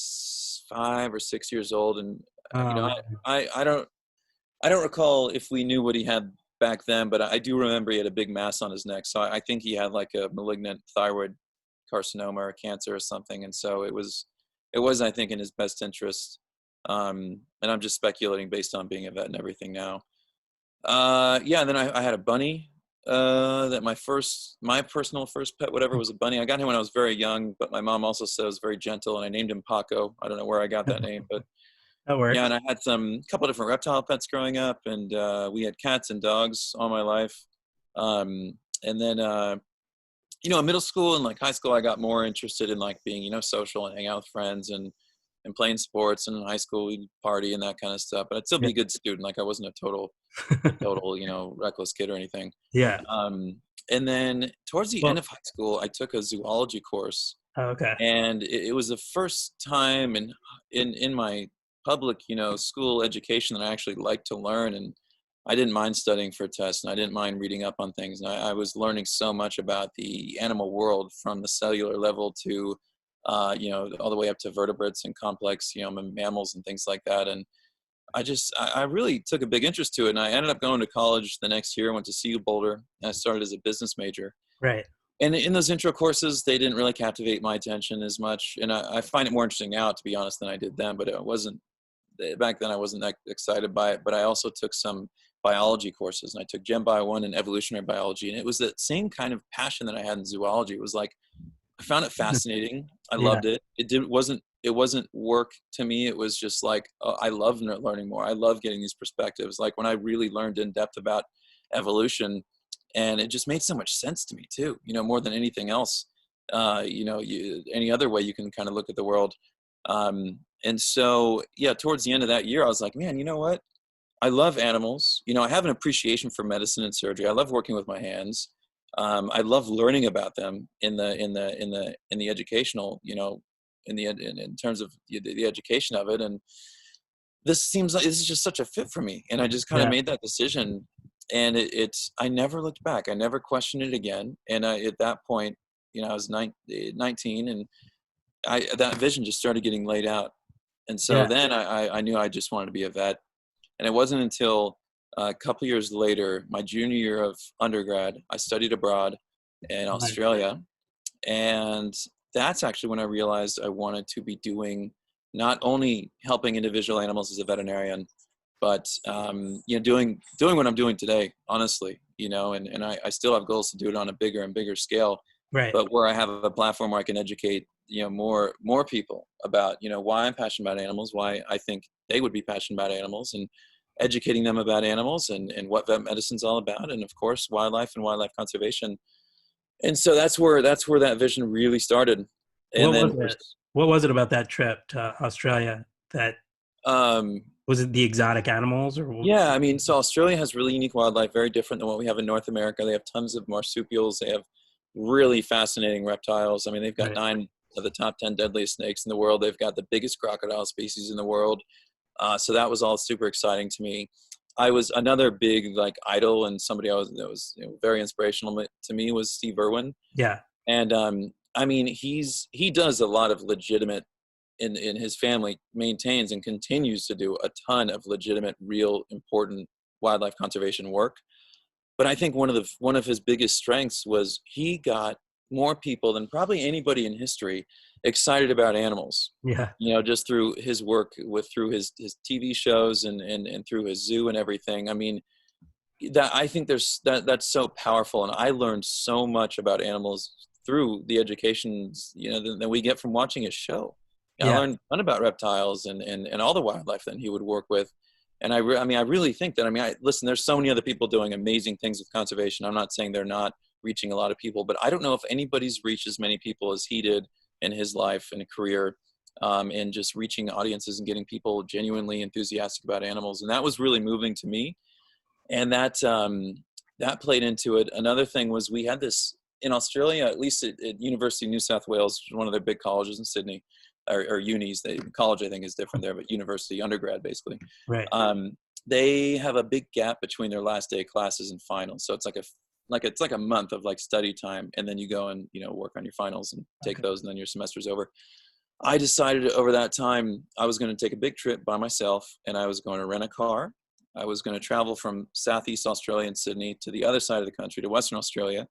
5 or 6 years old. And Oh man. I don't recall if we knew what he had back then, but I do remember he had a big mass on his neck. So I think he had like a malignant thyroid carcinoma or cancer or something. And so it was, I think, in his best interest. And I'm just speculating based on being a vet and everything now. Yeah, and then I had a bunny. That my personal first pet, whatever, was a bunny. I got him when I was very young, but my mom also said it was very gentle, and I named him Paco. I don't know where I got that name, but That yeah. works. And I had couple different reptile pets growing up, and we had cats and dogs all my life. And then in middle school and like high school, I got more interested in like being social and hang out with friends and playing sports. And in high school, we'd party and that kind of stuff. But I'd still Yeah. be a good student. Like I wasn't a total reckless kid or anything. Yeah. And then towards the end Well, of high school, I took a zoology course, okay. and it was the first time in my public school education that I actually liked to learn. And I didn't mind studying for tests, and I didn't mind reading up on things. And I was learning so much about the animal world, from the cellular level to all the way up to vertebrates and complex mammals and things like that. And I really took a big interest to it, and I ended up going to college the next year. Went to CU Boulder, and I started as a business major. Right. And in those intro courses, they didn't really captivate my attention as much, and I find it more interesting now, to be honest, than I did then. But it wasn't back then. I wasn't that excited by it. But I also took some biology courses, and I took Gen Bio 1 and evolutionary biology, and it was that same kind of passion that I had in zoology. It was like I found it fascinating. I Yeah. loved it. It wasn't work to me. It was just like, I love learning more. I love getting these perspectives. Like when I really learned in depth about evolution, and it just made so much sense to me too, more than anything else. Any other way you can kind of look at the world. And so, yeah, towards the end of that year, I was like, man, you know what? I love animals. I have an appreciation for medicine and surgery. I love working with my hands. I love learning about them in the educational, in terms of the education of it. And this seems like this is just such a fit for me. And I just kind of Yeah. made that decision, and I never looked back. I never questioned it again. And at that point, I was 19, and that vision just started getting laid out. And so Yeah. then I knew I just wanted to be a vet. And it wasn't until a couple years later, my junior year of undergrad, I studied abroad in Nice. Australia. And that's actually when I realized I wanted to be doing not only helping individual animals as a veterinarian, but doing what I'm doing today, honestly, and I still have goals to do it on a bigger and bigger scale, Right. but where I have a platform where I can educate more people about why I'm passionate about animals, why I think they would be passionate about animals, and educating them about animals and what vet medicine's all about, and of course wildlife and wildlife conservation. And so that's where that vision really started. And What then was it? What was it about that trip to Australia that um was it the exotic animals or? yeah, I mean, so Australia has really unique wildlife, very different than what we have in North America. They have tons of marsupials. They have really fascinating reptiles. I mean, they've got Right. 9 of the top 10 deadliest snakes in the world. They've got the biggest crocodile species in the world. So that was all super exciting to me. I was another big like idol, and somebody that was very inspirational to me was Steve Irwin. Yeah. And I mean, he does a lot of legitimate, in his family maintains and continues to do a ton of legitimate, real, important wildlife conservation work. But I think one of his biggest strengths was he got more people than probably anybody in history excited about animals. Yeah. Just through his work through his TV shows and through his zoo and everything. I mean, that I think that's so powerful. And I learned so much about animals through the educations, that we get from watching his show. I Yeah. learned a ton about reptiles and all the wildlife that he would work with. And I really think that, listen, there's so many other people doing amazing things with conservation. I'm not saying they're not reaching a lot of people, but I don't know if anybody's reached as many people as he did in his life and career, and just reaching audiences and getting people genuinely enthusiastic about animals. And that was really moving to me. And that played into it. Another thing was, we had this in Australia, at least at University of New South Wales, one of their big colleges in Sydney, or unis. College, I think, is different there, but university, undergrad, basically. Right. They have a big gap between their last day of classes and finals. So it's like a month of like study time, and then you go and work on your finals and take those, and then your semester's over. I decided over that time I was going to take a big trip by myself, and I was going to rent a car. I was going to travel from Southeast Australia and Sydney to the other side of the country, to Western Australia,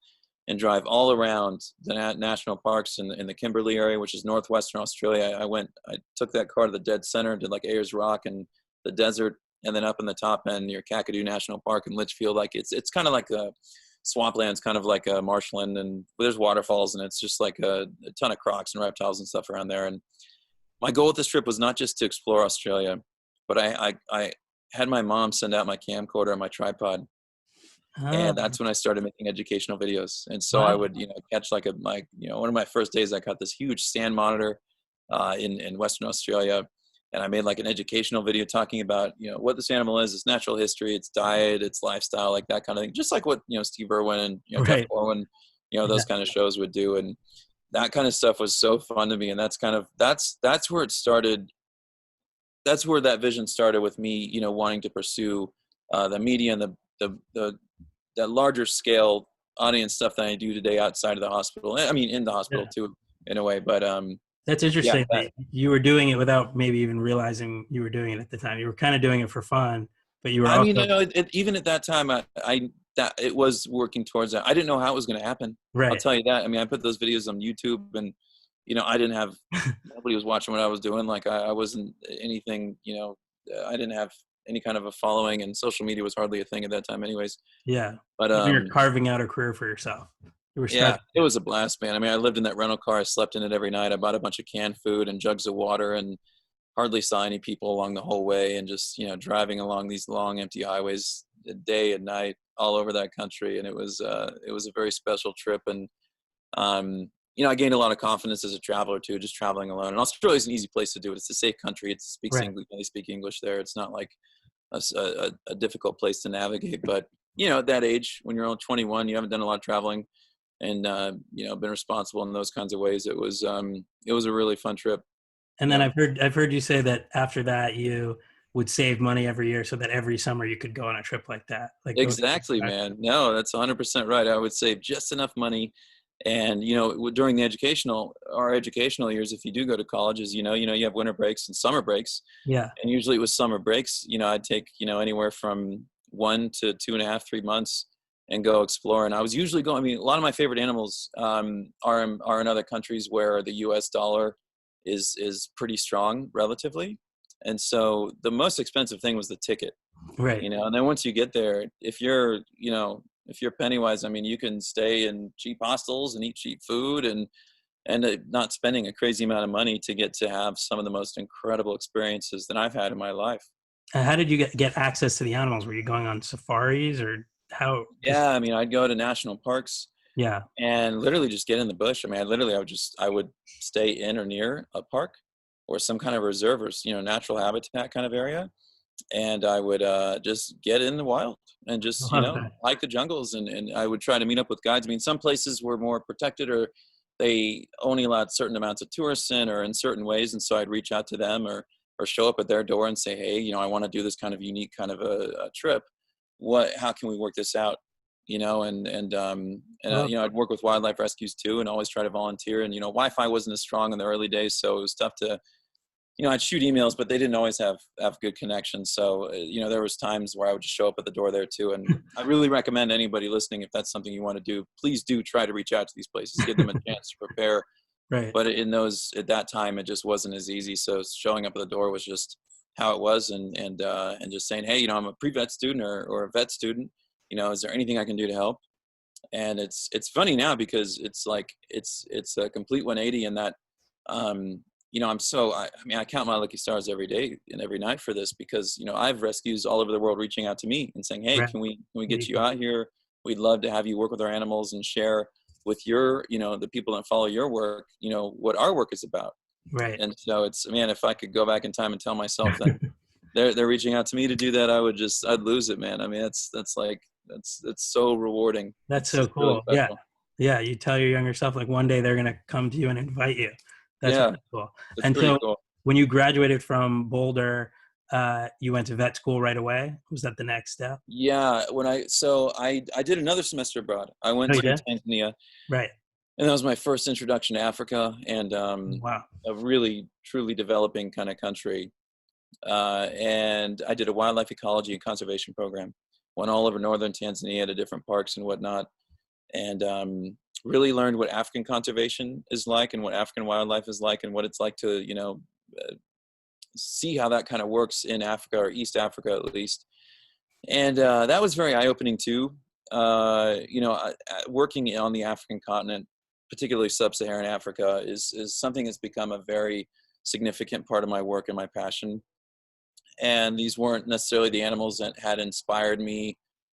and drive all around the national parks in the Kimberley area, which is northwestern Australia. I took that car to the dead center and did like Ayers Rock and the desert, and then up in the top end near Kakadu National Park in Litchfield. Like it's kind of like a swamplands, kind of like a marshland, and there's waterfalls, and it's just like a ton of crocs and reptiles and stuff around there. And my goal with this trip was not just to explore Australia, but I had my mom send out my camcorder and my tripod. And that's when I started making educational videos. And so I would, catch like one of my first days, I got this huge stand monitor in Western Australia. And I made like an educational video talking about, what this animal is, its natural history, its diet, its lifestyle, like that kind of thing. Just like what, Steve Irwin and, Jeff Corwin, those kind of shows would do. And that kind of stuff was so fun to me. And that's where it started. That's where that vision started with me, wanting to pursue the media and that larger scale audience stuff that I do today outside of the hospital. I mean, in the hospital too, in a way. But that's interesting. That you were doing it without maybe even realizing you were doing it at the time. You were kind of doing it for fun, but you were. Even at that time, that it was working towards that. I didn't know how it was going to happen. Right. I'll tell you that. I put those videos on YouTube, and I didn't have nobody was watching what I was doing. Like I wasn't anything. I didn't have any kind of a following, and social media was hardly a thing at that time anyways. Yeah. But you're carving out a career for yourself. It was a blast, man. I lived in that rental car. I slept in it every night. I bought a bunch of canned food and jugs of water, and hardly saw any people along the whole way, and just, driving along these long empty highways day and night all over that country. And it was a very special trip. And, I gained a lot of confidence as a traveler too, just traveling alone. And Australia is an easy place to do it. It's a safe country. It speaks English. They speak English there. It's not like a difficult place to navigate. But, at that age, when you're only 21, you haven't done a lot of traveling and, been responsible in those kinds of ways. It was a really fun trip. And then I've heard you say that after that you would save money every year so that every summer you could go on a trip like that. Like exactly, man. No, that's 100% right. I would save just enough money. And, during our educational years, if you do go to colleges, you have winter breaks and summer breaks. Yeah. And usually it was summer breaks, I'd take, anywhere from 1 to 2.5, 3 months and go explore. And I was usually going, a lot of my favorite animals are in other countries where the US dollar is pretty strong relatively. And so the most expensive thing was the ticket. Right. And then once you get there, if you're penny wise, you can stay in cheap hostels and eat cheap food and not spending a crazy amount of money to get to have some of the most incredible experiences that I've had in my life. How did you get access to the animals? Were you going on safaris or how? Yeah. I'd go to national parks. Yeah. And literally just get in the bush. I would stay in or near a park or some kind of reserve or, natural habitat kind of area. And I would just get in the wild and just, hike the jungles. And I would try to meet up with guides. Some places were more protected or they only allowed certain amounts of tourists in or in certain ways. And so I'd reach out to them or show up at their door and say, hey, I want to do this kind of unique kind of a trip. How can we work this out? I'd work with wildlife rescues too and always try to volunteer. And, Wi-Fi wasn't as strong in the early days. So it was tough to, I'd shoot emails, but they didn't always have good connections. So, there was times where I would just show up at the door there too. And I really recommend anybody listening, if that's something you want to do, please do try to reach out to these places, give them a chance to prepare. Right. But at that time, it just wasn't as easy. So showing up at the door was just how it was. And just saying, hey, I'm a pre-vet student or a vet student. is there anything I can do to help? And it's funny now because it's like, it's a complete 180 in that, I mean, I count my lucky stars every day and every night for this because, I have rescues all over the world reaching out to me and saying, hey, Right. can we get you out here? We'd love to have you work with our animals and share with your, the people that follow your work, what our work is about. Right. And so it's, man, if I could go back in time and tell myself that they're reaching out to me to do that, I'd lose it, man. I mean, that's so rewarding. That's so It's really cool. Yeah. special. Yeah. You tell your younger self, like, one day they're going to come to you and invite you. That's Yeah, really cool. it's And pretty so cool. when you graduated from Boulder, you went to vet school right away. Was that the next step? Yeah, I did another semester abroad. I went Oh, you to did? Tanzania, Right. and that was my first introduction to Africa and Wow. a really truly developing kind of country. And I did a wildlife ecology and conservation program. Went all over northern Tanzania to different parks and whatnot, and really learned what African conservation is like and what African wildlife is like and what it's like to see how that kind of works in Africa or East Africa at least. And that was very eye-opening too. Working on the African continent, particularly sub-Saharan Africa, is something that's become a very significant part of my work and my passion. And these weren't necessarily the animals that had inspired me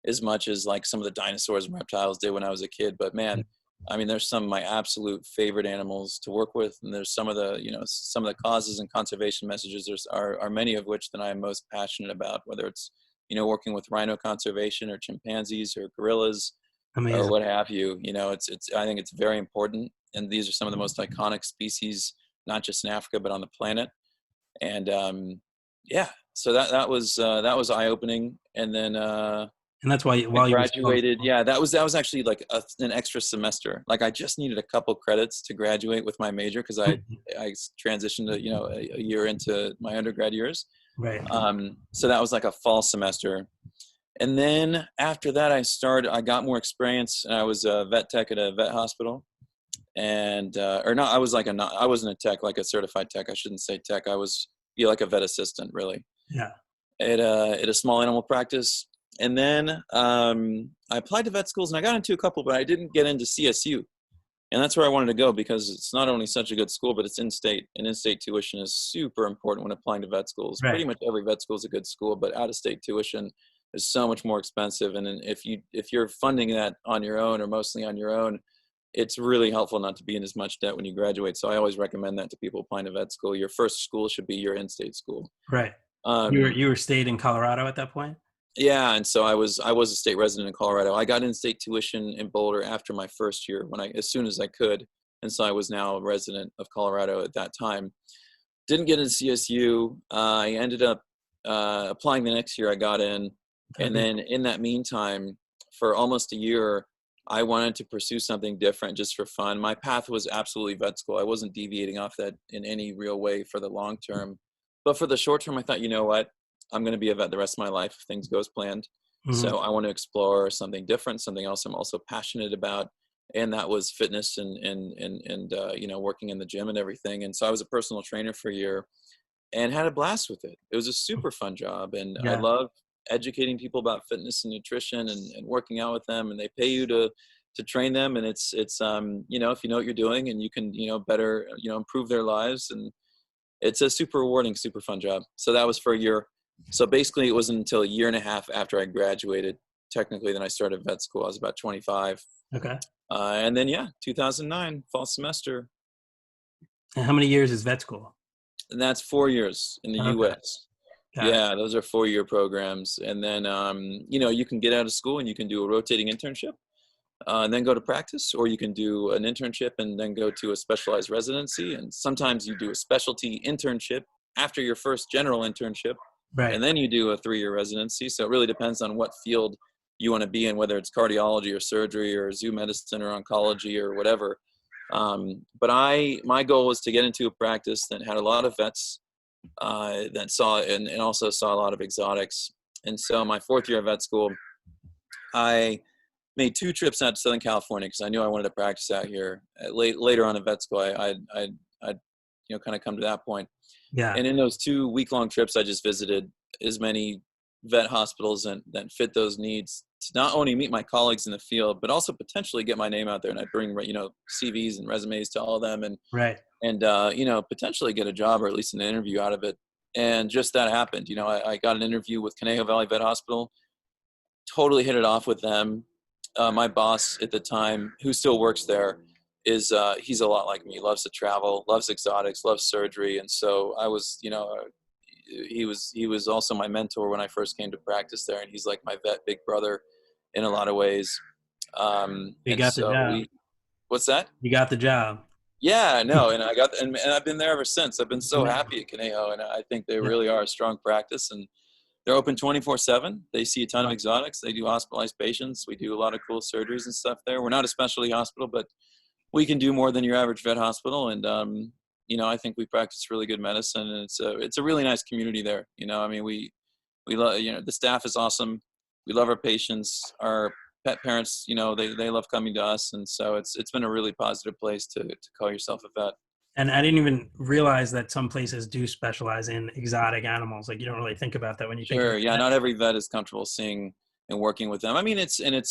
as much as like some of the dinosaurs and reptiles did when I was a kid. But man, I mean, there's some of my absolute favorite animals to work with, and there's some of the causes and conservation messages are many of which that I am most passionate about, whether it's working with rhino conservation or chimpanzees or gorillas or Amazing. what have you. I think it's very important, and these are some of the most iconic species, not just in Africa but on the planet. And so that was eye opening, and then And that's why I while you were still in graduated. school. Yeah, that was actually like an extra semester. Like I just needed a couple credits to graduate with my major because I transitioned a year into my undergrad years. Right. So that was like a fall semester. And then after that, I got more experience, and I was a vet tech at a vet hospital. And, or not, I wasn't a tech, like a certified tech. I shouldn't say tech. I was like a vet assistant really Yeah. at a small animal practice. And then I applied to vet schools and I got into a couple, but I didn't get into CSU. And that's where I wanted to go because it's not only such a good school, but it's in-state. And in-state tuition is super important when applying to vet schools. Right. Pretty much every vet school is a good school, but out-of-state tuition is so much more expensive. And then if you're funding that on your own or mostly on your own, it's really helpful not to be in as much debt when you graduate. So I always recommend that to people applying to vet school. Your first school should be your in-state school. Right. Um, You were stayed in Colorado at that point? Yeah, and so I was a state resident in Colorado. I got in-state tuition in Boulder after my first year as soon as I could, and so I was now a resident of Colorado at that time. Didn't get into CSU. I ended up applying the next year. I got in, and then in that meantime, for almost a year, I wanted to pursue something different just for fun. My path was absolutely vet school. I wasn't deviating off that in any real way for the long term, but for the short term, I thought, you know what? I'm going to be a vet the rest of my life if things go as planned. Mm-hmm. So I want to explore something different, something else I'm also passionate about. And that was fitness and working in the gym and everything. And so I was a personal trainer for a year and had a blast with it. It was a super fun job. And I Yeah. love educating people about fitness and nutrition and working out with them. And they pay you to train them. And it's if you know what you're doing and you can, better, improve their lives. And it's a super rewarding, super fun job. So that was for a year. So basically it wasn't until a year and a half after I graduated, technically, then I started vet school. I was about 25. Okay. And then, 2009, fall semester. And how many years is vet school? And that's 4 years in the Okay. U.S. Got it. Yeah, those are 4-year programs. And then, you can get out of school and you can do a rotating internship and then go to practice, or you can do an internship and then go to a specialized residency. And sometimes you do a specialty internship after your first general internship. Right. And then you do a 3-year residency. So it really depends on what field you want to be in, whether it's cardiology or surgery or zoo medicine or oncology or whatever. But my goal was to get into a practice that had a lot of vets that saw and also saw a lot of exotics. And so my 4th year of vet school, I made 2 trips out to Southern California because I knew I wanted to practice out here. Later on in vet school, I'd kind of come to that point. Yeah. And in those 2 week-long trips, I just visited as many vet hospitals that fit those needs to not only meet my colleagues in the field, but also potentially get my name out there. And I bring, CVs and resumes to all of them, and Right. potentially get a job or at least an interview out of it. And just that happened. I got an interview with Conejo Valley Vet Hospital, totally hit it off with them. My boss at the time, who still works there, he's a lot like me, loves to travel, loves exotics, loves surgery. And so I was, he was also my mentor when I first came to practice there. And he's like my vet big brother in a lot of ways. You And got the so job. what's that? You got the job. Yeah, no, and and I've been there ever since. I've been so Yeah. happy at Conejo, and I think they Yeah. really are a strong practice, and they're open 24/7. They see a ton of exotics. They do hospitalized patients. We do a lot of cool surgeries and stuff there. We're not a specialty hospital, but we can do more than your average vet hospital. And I think we practice really good medicine, and it's a really nice community there. I mean, we love, the staff is awesome. We love our patients. Our pet parents, they love coming to us, and so it's been a really positive place to call yourself a vet. And I didn't even realize that some places do specialize in exotic animals. Like, you don't really think about that when you think of Sure. Yeah. that. Not every vet is comfortable seeing and working with them. I mean,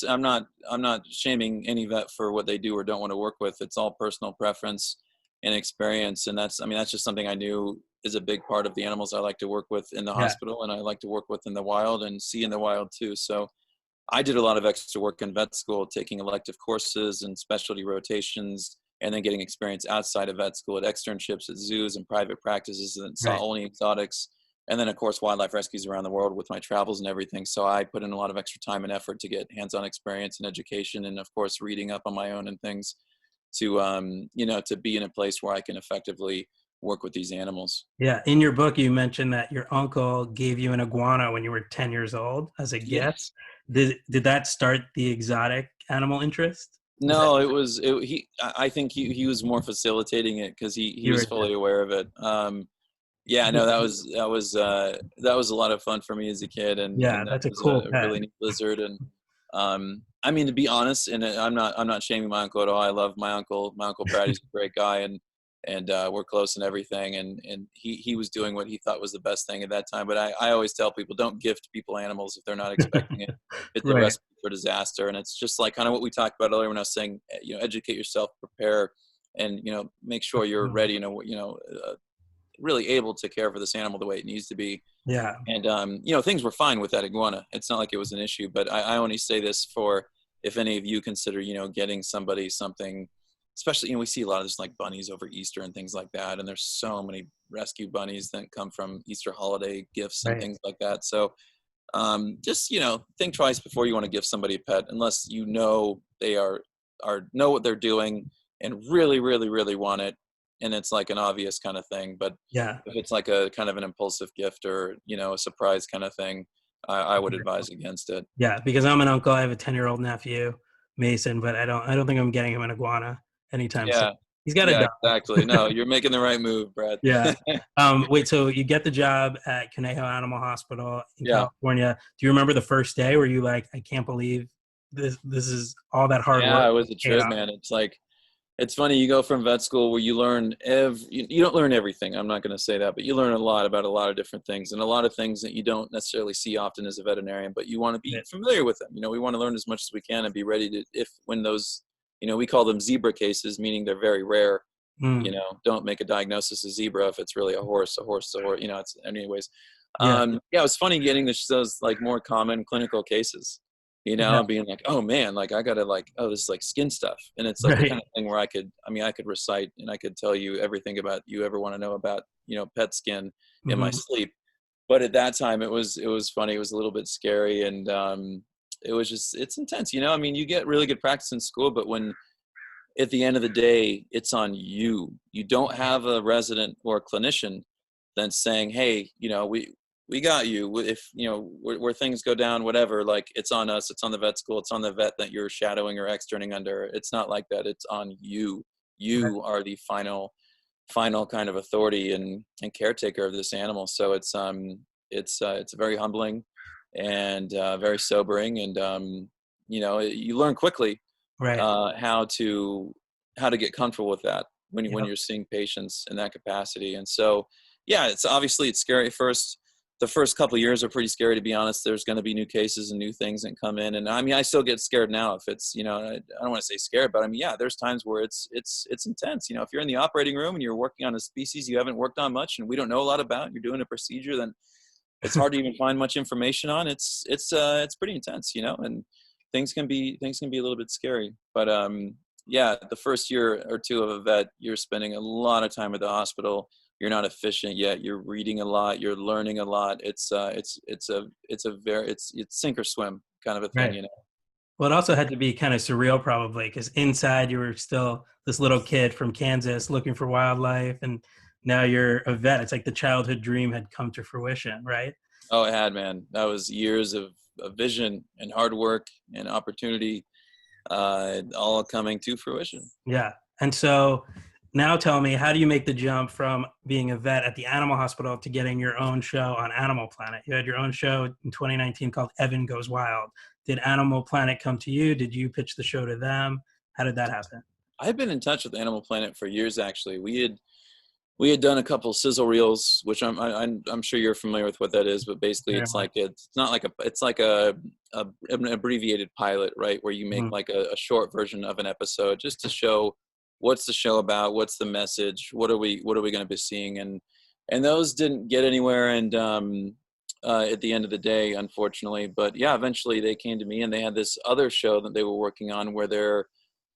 I'm not shaming any vet for what they do or don't want to work with. It's all personal preference and experience. And that's just something I knew is a big part of the animals I like to work with in the Yeah. hospital, and I like to work with in the wild and see in the wild too. So I did a lot of extra work in vet school, taking elective courses and specialty rotations, and then getting experience outside of vet school at externships at zoos and private practices and saw Right. only exotics. And then, of course, wildlife rescues around the world with my travels and everything. So I put in a lot of extra time and effort to get hands-on experience and education, and of course, reading up on my own and things to, to be in a place where I can effectively work with these animals. Yeah. In your book, you mentioned that your uncle gave you an iguana when you were 10 years old as a gift. Yes. Did that start the exotic animal interest? Was that No, I think he was more facilitating it because he you was were fully aware of it. Yeah, no, that was a lot of fun for me as a kid, Yeah, and that that's a was cool a pet. really neat lizard. And I mean, to be honest, and I'm not shaming my uncle at all. I love my uncle. My uncle Brad, he's a great guy, and we're close and everything. And he was doing what he thought was the best thing at that time. But I always tell people, don't gift people animals if they're not expecting it. It's a Right. recipe for disaster. And it's just like kind of what we talked about earlier when I was saying, educate yourself, prepare, and make sure you're ready. Really able to care for this animal the way it needs to be. Yeah. And things were fine with that iguana. It's not like it was an issue. But I only say this for if any of you consider getting somebody something, especially we see a lot of this like bunnies over Easter and things like that, and there's so many rescue bunnies that come from Easter holiday gifts and Right. things like that. So just think twice before you want to give somebody a pet, unless they know what they're doing and really really really want it, and it's like an obvious kind of thing. But Yeah. if it's like a kind of an impulsive gift or a surprise kind of thing, I would advise against it. Yeah, because I'm an uncle. I have a 10-year-old nephew, Mason, but I don't think I'm getting him an iguana anytime soon. Yeah, He's got a yeah, dog. exactly. No, you're making the right move, Brad. Yeah. Wait, so you get the job at Conejo Animal Hospital in Yeah. California. Do you remember the first day where you like, I can't believe this is all that hard Yeah, work it was a paid trip, off? man. It's funny, you go from vet school where you learn you don't learn everything. I'm not going to say that, but you learn a lot about a lot of different things, and a lot of things that you don't necessarily see often as a veterinarian, but you want to be Yeah. familiar with them. We want to learn as much as we can and be ready to, if when those, we call them zebra cases, meaning they're very rare. Mm, Don't make a diagnosis of zebra if it's really a horse, or it's anyways. yeah. Yeah, it was funny getting those like more common clinical cases, Yeah. being like, oh man, like I gotta like, oh, this is like skin stuff. And it's like the Right. kind of thing where I could recite and I could tell you everything about you ever want to know about, pet skin in my Mhm. sleep. But at that time it was funny. It was a little bit scary. And it's intense. I mean, you get really good practice in school, but when at the end of the day, it's on you. You don't have a resident or a clinician then saying, hey, we got you. If, where things go down, whatever, like it's on us, it's on the vet school, it's on the vet that you're shadowing or externing under. It's not like that. It's on you. Right. You are the final kind of authority and caretaker of this animal. So it's very humbling and very sobering. And, you learn quickly Right. how to get comfortable with that when Yep. you're seeing patients in that capacity. And so, yeah, it's scary at first. the first couple of years are pretty scary, to be honest. There's going to be new cases and new things that come in. And I mean, I still get scared now if it's, I don't want to say scared, but I mean, yeah, there's times where it's intense. If you're in the operating room and you're working on a species you haven't worked on much and we don't know a lot about, you're doing a procedure, then it's hard to even find much information on. It's pretty intense, and things can be a little bit scary. But yeah, the first year or two of a vet, you're spending a lot of time at the hospital. You're not efficient yet. You're reading a lot. You're learning a lot. It's sink or swim kind of a thing, Right. Well, it also had to be kind of surreal, probably, because inside you were still this little kid from Kansas looking for wildlife, and now you're a vet. It's like the childhood dream had come to fruition, right? Oh, it had, man. That was years of vision and hard work and opportunity, all coming to fruition. Yeah. And so now tell me, how do you make the jump from being a vet at the animal hospital to getting your own show on Animal Planet? You had your own show in 2019 called Evan Goes Wild. Did Animal Planet come to you? Did you pitch the show to them? How did that happen? I've been in touch with Animal Planet for years, actually. We had done a couple sizzle reels, which I'm sure you're familiar with what that is, but basically it's like an abbreviated pilot, right? Where you make like a short version of an episode just to show what's the show about, what's the message, what are we going to be seeing, and those didn't get anywhere, and at the end of the day, unfortunately. But yeah, eventually they came to me and they had this other show that they were working on where their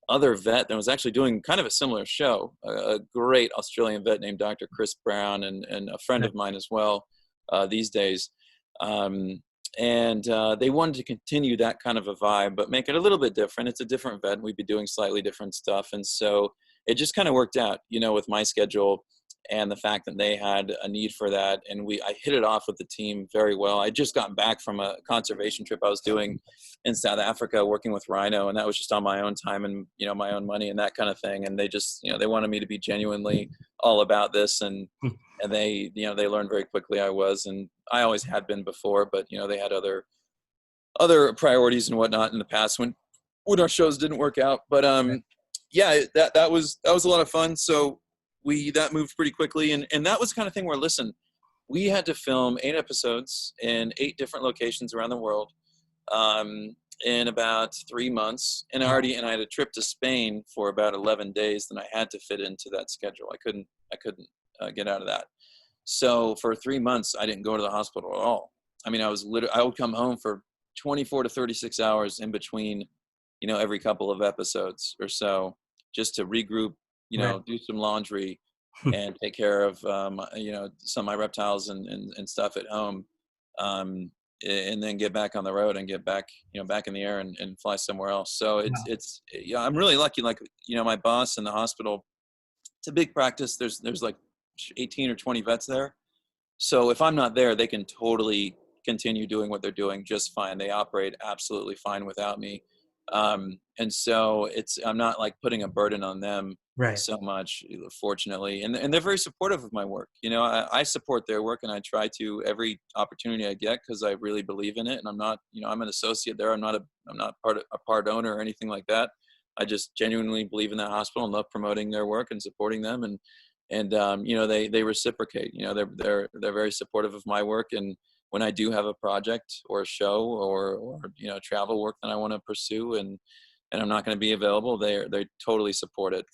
other vet that was actually doing kind of a similar show, a great Australian vet named Dr. Chris Brown, and a friend of mine as well these days. And they wanted to continue that kind of a vibe, but make it a little bit different. It's a different vet. We'd be doing slightly different stuff. And so it just kind of worked out, with my schedule and the fact that they had a need for that. And I hit it off with the team very well. I just got back from a conservation trip I was doing in South Africa, working with rhino. And that was just on my own time and, my own money and that kind of thing. And they just, they wanted me to be genuinely all about this. And they, they learned very quickly I was, and I always had been before, but, they had other priorities and whatnot in the past when our shows didn't work out. But, yeah, that was a lot of fun. So that moved pretty quickly. And that was the kind of thing where, listen, we had to film 8 episodes in 8 different locations around the world, in about 3 months. And I had a trip to Spain for about 11 days, and I had to fit into that schedule. I couldn't get out of that. So for 3 months, I didn't go to the hospital at all. I mean, I would come home for 24 to 36 hours in between, every couple of episodes or so, just to regroup, do some laundry and take care of, some of my reptiles and stuff at home. And then get back on the road and get back, back in the air and fly somewhere else. So I'm really lucky. Like, my boss in the hospital, it's a big practice. There's like 18 or 20 vets there. So if I'm not there, they can totally continue doing what they're doing just fine. They operate absolutely fine without me. And so I'm not like putting a burden on them so much, fortunately. And they're very supportive of my work. I support their work, and I try to every opportunity I get, because I really believe in it. And I'm not, I'm an associate there. I'm not a part owner or anything like that. I just genuinely believe in that hospital and love promoting their work and supporting them. And they reciprocate. They're very supportive of my work. And when I do have a project or a show or travel work that I want to pursue and I'm not going to be available, they totally support it.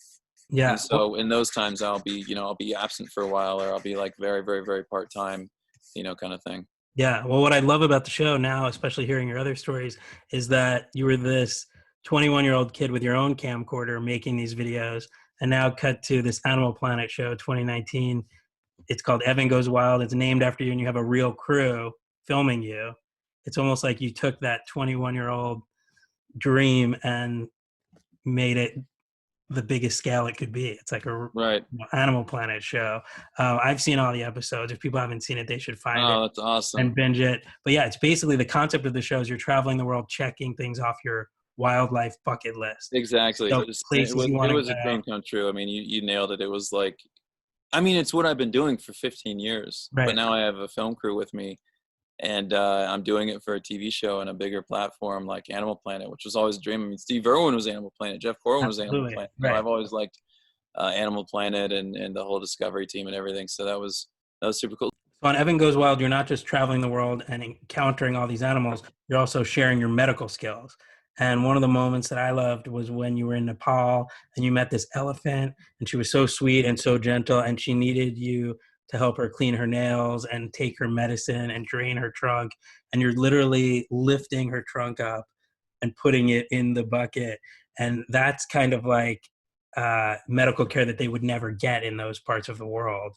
Yeah. And so in those times I'll be absent for a while, or I'll be like very, very, very part-time, kind of thing. Yeah. Well, what I love about the show now, especially hearing your other stories, is that you were this 21-year-old kid with your own camcorder making these videos, and now cut to this Animal Planet show 2019. It's called Evan Goes Wild. It's named after you, and you have a real crew filming you. It's almost like you took that 21-year-old dream and made it the biggest scale it could be. It's like a Animal Planet show. I've seen all the episodes. If people haven't seen it, they should find it. Oh, that's awesome. And binge it. But yeah, it's basically the concept of the show is you're traveling the world, checking things off your wildlife bucket list. Exactly. So It was a dream come true. I mean, you nailed it. It was like, I mean, it's what I've been doing for 15 years, but now I have a film crew with me, and I'm doing it for a TV show and a bigger platform like Animal Planet, which was always a dream. I mean, Steve Irwin was Animal Planet, Jeff Corwin was Animal Planet. I've always liked Animal Planet and the whole Discovery team and everything. So that was super cool. So on Evan Goes Wild, you're not just traveling the world and encountering all these animals, you're also sharing your medical skills. And one of the moments that I loved was when you were in Nepal and you met this elephant, and she was so sweet and so gentle, and she needed you to help her clean her nails and take her medicine and drain her trunk. And you're literally lifting her trunk up and putting it in the bucket. And that's kind of like medical care that they would never get in those parts of the world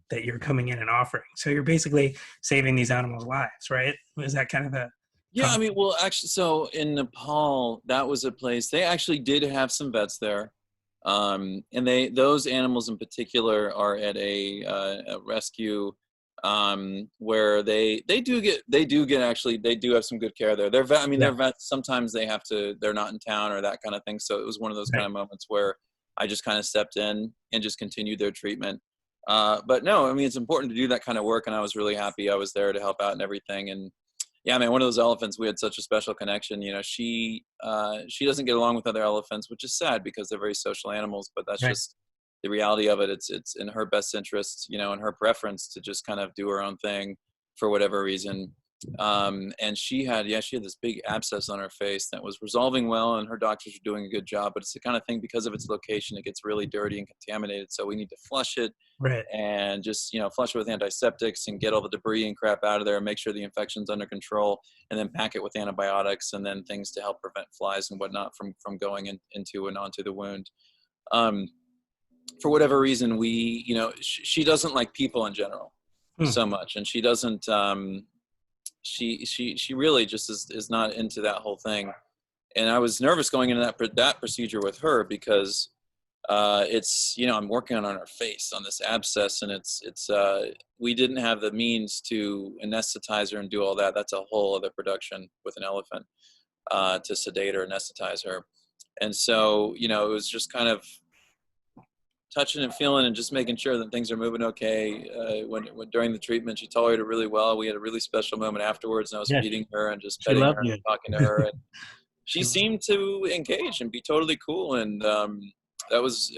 that you're coming in and offering. So you're basically saving these animals' lives, right? Is that kind of the Yeah, I mean, well, actually, so in Nepal, that was a place, they actually did have some vets there. And those animals in particular are at a rescue where they do get actually, they do have some good care there. They're vet, I mean, yeah, they're vets, sometimes they're not in town or that kind of thing. So it was one of those kind right, of moments where I just kind of stepped in and just continued their treatment. But no, I mean, it's important to do that kind of work. And I was really happy I was there to help out and everything. And yeah, man, one of those elephants, we had such a special connection. You know, she doesn't get along with other elephants, which is sad because they're very social animals, but that's right. just the reality of it. It's in her best interest, you know, and her preference to just kind of do her own thing for whatever reason. And she had this big abscess on her face that was resolving well, and her doctors were doing a good job, but it's the kind of thing, because of its location, it gets really dirty and contaminated. So we need to flush it Right. and just, you know, flush it with antiseptics and get all the debris and crap out of there and make sure the infection's under control, and then pack it with antibiotics and then things to help prevent flies and whatnot from going into and onto the wound. Um, for whatever reason, she doesn't like people in general Hmm. so much, and she doesn't, she really just is not into that whole thing. And I was nervous going into that procedure with her because it's, you know, I'm working on her face on this abscess, and it's we didn't have the means to anesthetize her and do all that. That's a whole other production with an elephant, to sedate her, anesthetize her. And so, you know, it was just kind of touching and feeling and just making sure that things are moving okay. When during the treatment, she tolerated really well. We had a really special moment afterwards, and I was Yeah, feeding her and just she petting loved her and you. talking to her, and she She loved seemed to engage and be totally cool. And that was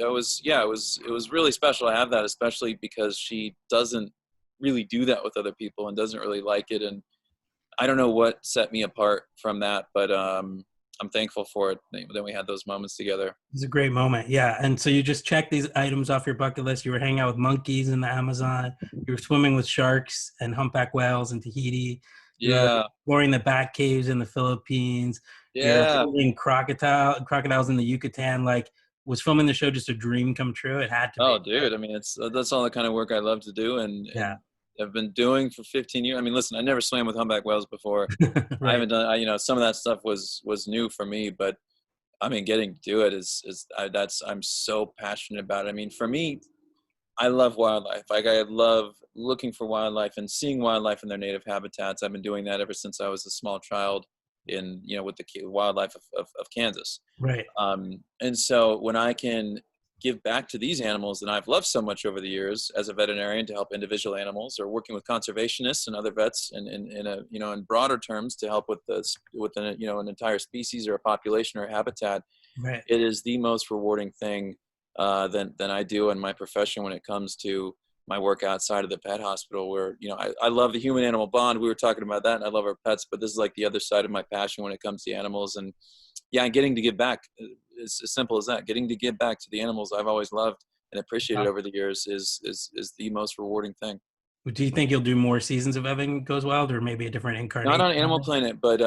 yeah, it was really special to have that, especially because she doesn't really do that with other people and doesn't really like it. And I don't know what set me apart from that, but I'm thankful for it. Then we had those moments together. It's a great moment. Yeah. And so you just checked these items off your bucket list. You were hanging out with monkeys in the Amazon. You were swimming with sharks and humpback whales in Tahiti. You were Yeah, exploring the bat caves in the Philippines. You're yeah. holding crocodiles in the Yucatan. Like, was filming the show just a dream come true? It had to be. Oh, dude. I mean, it's that's all the kind of work I love to do, and Yeah. I've been doing for 15 years. I mean, listen, I never swam with humpback whales before. I Right. haven't done. You know, some of that stuff was new for me, but I mean, getting to do it that's I'm so passionate about it. I mean, for me, I love wildlife. Like, I love looking for wildlife and seeing wildlife in their native habitats. I've been doing that ever since I was a small child in, you know, with the wildlife of Kansas. Right. And so when I can give back to these animals that I've loved so much over the years as a veterinarian to help individual animals, or working with conservationists and other vets in a, you know, in broader terms to help with you know, an entire species or a population or a habitat, Right. it is the most rewarding thing than I do in my profession when it comes to my work outside of the pet hospital, where, you know, I love the human animal bond. We were talking about that, and I love our pets, but this is like the other side of my passion when it comes to animals. And yeah, getting to give back, is as simple as that. Getting to give back to the animals I've always loved and appreciated over the years is the most rewarding thing. Do you think you'll do more seasons of Evan Goes Wild, or maybe a different Not incarnation on of Animal it? Planet, but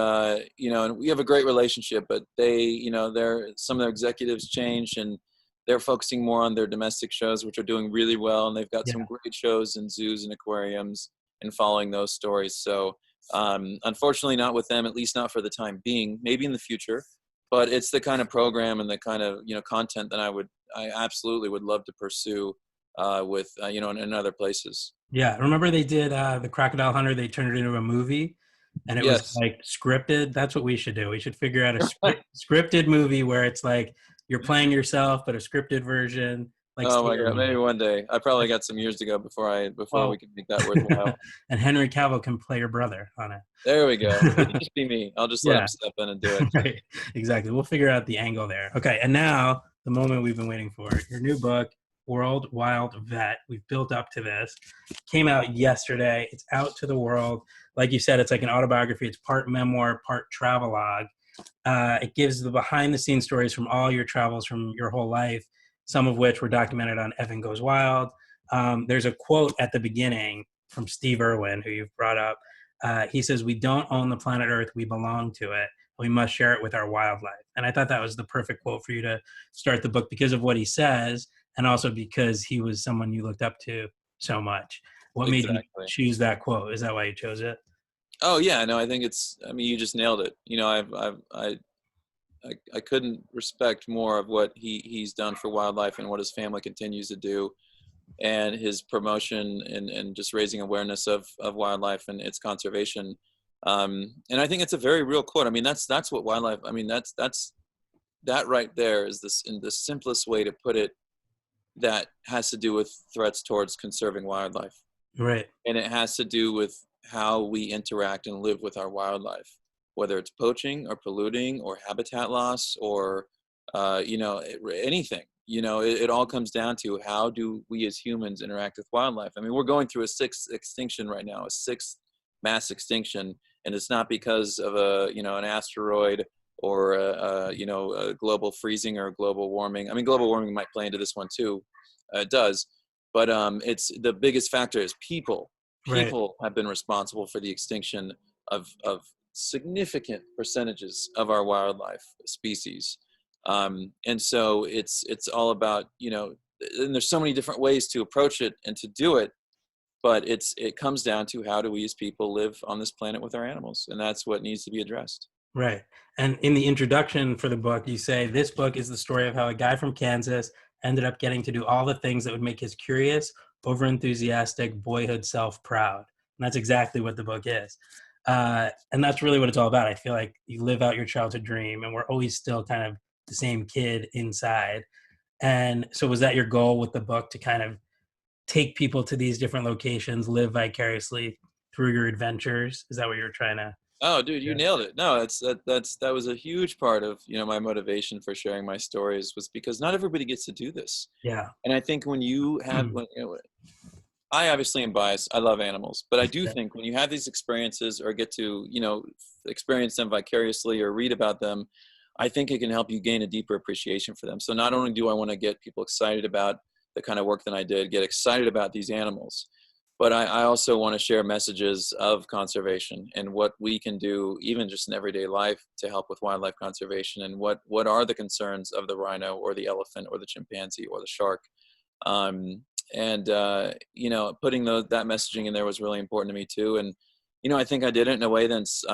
you know, and we have a great relationship. But they, you know, some of their executives changed, and they're focusing more on their domestic shows, which are doing really well. And they've got some Yeah. great shows in zoos and aquariums, and following those stories. So unfortunately, not with them, at least not for the time being. Maybe in the future, but it's the kind of program and the kind of, you know, content that I absolutely would love to pursue with you know, in other places. Yeah, remember they did the Crocodile Hunter? They turned it into a movie, and it was Yes. like scripted. That's what we should do. We should figure out a scripted movie where it's like you're playing yourself, but a scripted version, like Oh my Sailor God, maybe Moon. one day. I probably got some years to go before we Oh, can make that worthwhile. and Henry Cavill can play your brother on There we go. It it. can just be me. I'll just let him Yeah, step in and do it. right. Exactly. We'll figure out the angle there. Okay, and now the moment we've been waiting for. Your new book. World Wild Vet. We've built up to this. Came out yesterday. It's out to the world. Like you said, it's like an autobiography. It's part memoir, part travelogue. It gives the behind the scenes stories from all your travels from your whole life, some of which were documented on Evan Goes Wild. There's a quote at the beginning from Steve Irwin, who you've brought up. He says, "We don't own the planet Earth, we belong to it. We must share it with our wildlife." And I thought that was the perfect quote for you to start the book because of what he says, and also because he was someone you looked up to so much. What made you Exactly. choose that quote? Is that why you chose it? Oh yeah, no, I think you just nailed it. I couldn't respect more of what he's done for wildlife and what his family continues to do, and his promotion and just raising awareness of wildlife and its conservation. And I think it's a very real quote. I mean, that's what wildlife. I mean, that right there is this in the simplest way to put it. That has to do with threats towards conserving wildlife, Right. and it has to do with how we interact and live with our wildlife, whether it's poaching or polluting or habitat loss or anything. It all comes down to how do we as humans interact with wildlife. I mean, we're going through a sixth extinction right now, a sixth mass extinction, and it's not because of an asteroid or a global freezing or global warming. I mean, global warming might play into this one too. It does, but it's the biggest factor is people. Right. People have been responsible for the extinction of significant percentages of our wildlife species. And so it's all about, and there's so many different ways to approach it and to do it, but it comes down to how do we as people live on this planet with our animals, and that's what needs to be addressed. Right. And in the introduction for the book, you say this book is the story of how a guy from Kansas ended up getting to do all the things that would make his curious, overenthusiastic boyhood self proud. And that's exactly what the book is. And that's really what it's all about. I feel like you live out your childhood dream, and we're always still kind of the same kid inside. And so, was that your goal with the book, to kind of take people to these different locations, live vicariously through your adventures? Is that what you're trying to Oh, dude, you do? nailed it. No, that was a huge part of, my motivation for sharing my stories, was because not everybody gets to do this. Yeah. And I think when you have, I obviously am biased. I love animals, but I do Yeah. think when you have these experiences or get to, experience them vicariously or read about them, I think it can help you gain a deeper appreciation for them. So not only do I want to get people excited about the kind of work that I did, get excited about these animals, but I also want to share messages of conservation and what we can do, even just in everyday life, to help with wildlife conservation, and what are the concerns of the rhino or the elephant or the chimpanzee or the shark. And putting that messaging in there was really important to me too. And I think I did it in a way that's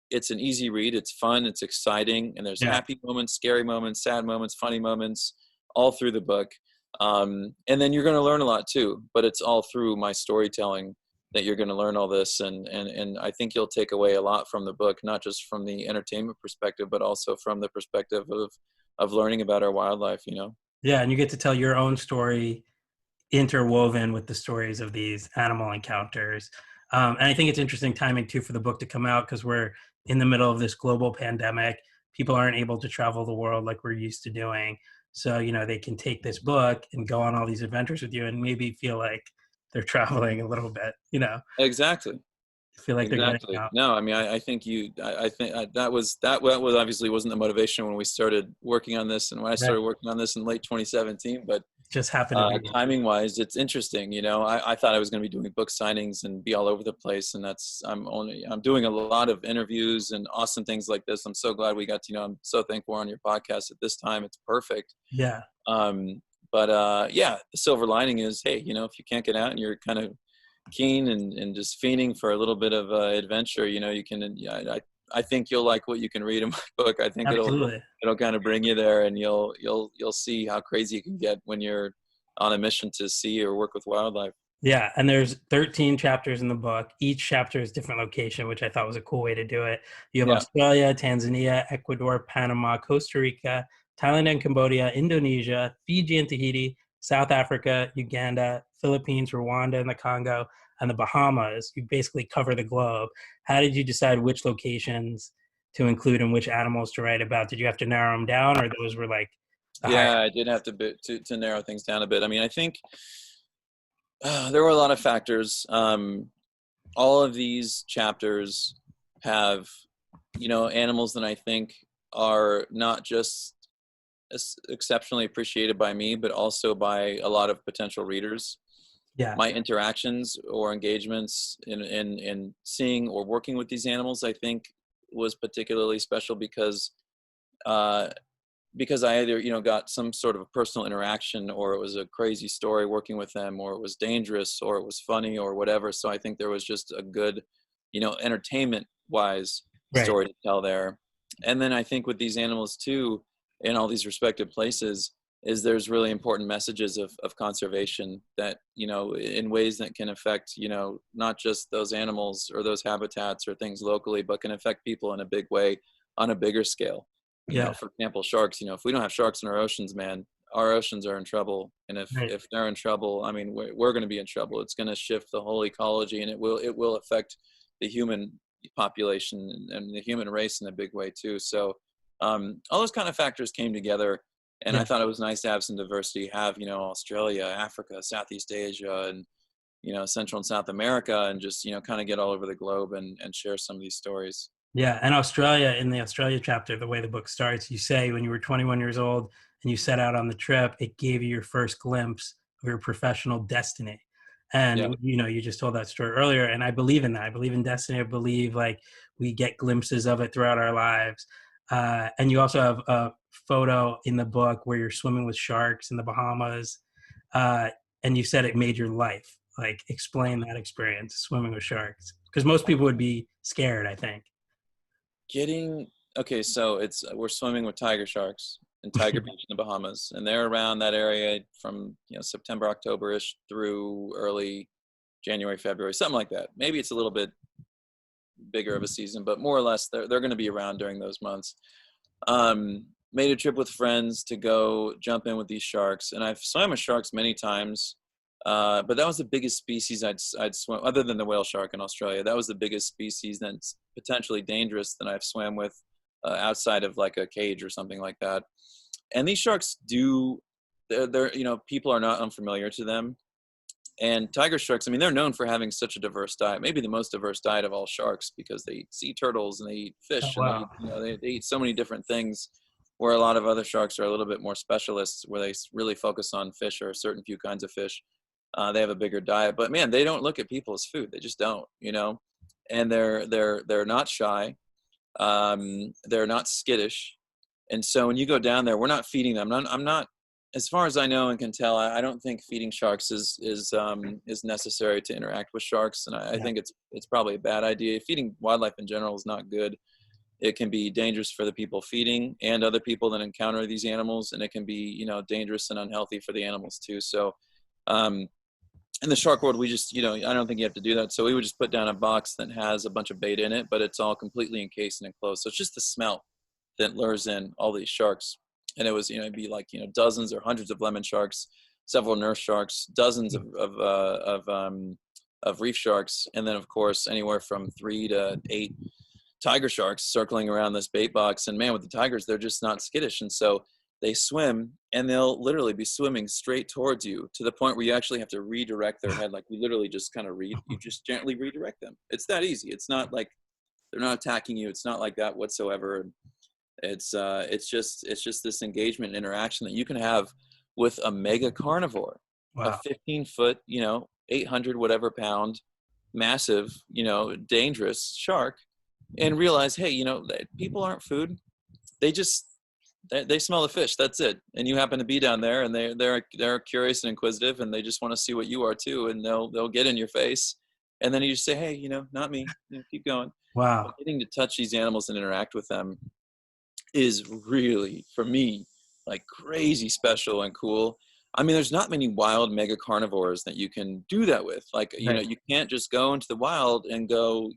it's an easy read, it's fun, it's exciting, and there's Yeah. happy moments, scary moments, sad moments, funny moments, all through the book. And then you're going to learn a lot too, but it's all through my storytelling that you're going to learn all this. And I think you'll take away a lot from the book, not just from the entertainment perspective, but also from the perspective of learning about our wildlife. Yeah. And you get to tell your own story interwoven with the stories of these animal encounters. And I think it's interesting timing too for the book to come out, because we're in the middle of this global pandemic. People aren't able to travel the world like we're used to doing. So, they can take this book and go on all these adventures with you and maybe feel like they're traveling a little bit, Exactly. feel like they're getting Exactly. out. No, I mean, I think that wasn't the motivation when we started working on this, and when I Right. started working on this in late 2017. But Just happened to be. timing wise, it's interesting. I thought I was going to be doing book signings and be all over the place, and I'm doing a lot of interviews and awesome things like this. I'm so glad we got to. I'm so thankful we're on your podcast at this time. It's perfect. Yeah. But the silver lining is, hey, if you can't get out and you're kind of keen and just fiending for a little bit of adventure, you can. Yeah, I think you'll like what you can read in my book. I think Absolutely. it'll kind of bring you there, and you'll see how crazy you can get when you're on a mission to see or work with wildlife. Yeah, and there's 13 chapters in the book. Each chapter is different location, which I thought was a cool way to do it. You have Yeah, Australia, Tanzania, Ecuador, Panama, Costa Rica, Thailand and Cambodia, Indonesia, Fiji and Tahiti, South Africa, Uganda, Philippines, Rwanda and the Congo, and the Bahamas. You basically cover the globe. How did you decide which locations to include and which animals to write about? Did you have to narrow them down, or those were like the higher. Yeah, I did have to narrow things down a bit. I mean, I think there were a lot of factors. All of these chapters have, animals that I think are not just exceptionally appreciated by me, but also by a lot of potential readers. Yeah. My interactions or engagements in seeing or working with these animals, I think, was particularly special uh, because I either, got some sort of a personal interaction, or it was a crazy story working with them, or it was dangerous, or it was funny, or whatever. So I think there was just a good, entertainment wise Right. story to tell there. And then I think with these animals too, in all these respective places, is there's really important messages of conservation that, in ways that can affect, not just those animals or those habitats or things locally, but can affect people in a big way on a bigger scale. Yeah. For example, sharks, if we don't have sharks in our oceans, man, our oceans are in trouble. And Right. if they're in trouble, I mean, we're going to be in trouble. It's going to shift the whole ecology, and it will affect the human population and the human race in a big way too. So all those kind of factors came together, and I Yeah. thought it was nice to have some diversity, have, Australia, Africa, Southeast Asia, and, Central and South America, and just, kind of get all over the globe and share some of these stories. Yeah, and Australia, in the Australia chapter, the way the book starts, you say when you were 21 years old and you set out on the trip, it gave you your first glimpse of your professional destiny. Yeah. And you just told that story earlier, and I believe in that. I believe in destiny. I believe like we get glimpses of it throughout our lives. And you also have a photo in the book where you're swimming with sharks in the Bahamas, uh, and you said it made your life. Like, explain that experience, swimming with sharks, because most people would be scared, I think. Okay, so we're swimming with tiger sharks in Tiger Beach in the Bahamas, and they're around that area from, September, October-ish through early January, February, something like that. Maybe it's a little bit bigger of a season, but more or less they're going to be around during those months. Made a trip with friends to go jump in with these sharks, and I've swam with sharks many times, but that was the biggest species I'd swim, other than the whale shark in Australia. That was the biggest species that's potentially dangerous that I've swam with, outside of like a cage or something like that. And these sharks they're people are not unfamiliar to them. And tiger sharks, I mean, they're known for having such a diverse diet, maybe the most diverse diet of all sharks, because they eat sea turtles and they eat Oh, fish, and wow. they eat so many different things, where a lot of other sharks are a little bit more specialists, where they really focus on fish or a certain few kinds of fish. They have a bigger diet, but man, they don't look at people as food. They just don't, and they're not shy. They're not skittish. And so when you go down there, we're not feeding them. I'm not, as far as I know and can tell, I don't think feeding sharks is necessary to interact with sharks, and I Yeah. think it's probably a bad idea. Feeding wildlife in general is not good. It can be dangerous for the people feeding and other people that encounter these animals, and it can be, dangerous and unhealthy for the animals too. So um, in the shark world, we just, I don't think you have to do that. So we would just put down a box that has a bunch of bait in it, but it's all completely encased and enclosed. So it's just the smell that lures in all these sharks. And it was, it'd be like, dozens or hundreds of lemon sharks, several nurse sharks, dozens of reef sharks, and then of course anywhere from 3 to 8 tiger sharks circling around this bait box. And man, with the tigers, they're just not skittish, and so they swim, and they'll literally be swimming straight towards you, to the point where you actually have to redirect their head. Like, we literally just kind of you just gently redirect them. It's that easy. It's not like they're not attacking you. It's not like that whatsoever. It's just this engagement and interaction that you can have with a mega carnivore, a Wow. 15-foot, 800 whatever pound, massive, dangerous shark, and realize, hey, people aren't food. They just they smell the fish. That's it. And you happen to be down there, and they're curious and inquisitive, and they just want to see what you are too, and they'll get in your face, and then you just say, hey, not me. Keep going. But Wow. getting to touch these animals and interact with them is really, for me, like crazy special and cool. I mean, there's not many wild mega carnivores that you can do that with. Like, Right. you can't just go into the wild and go,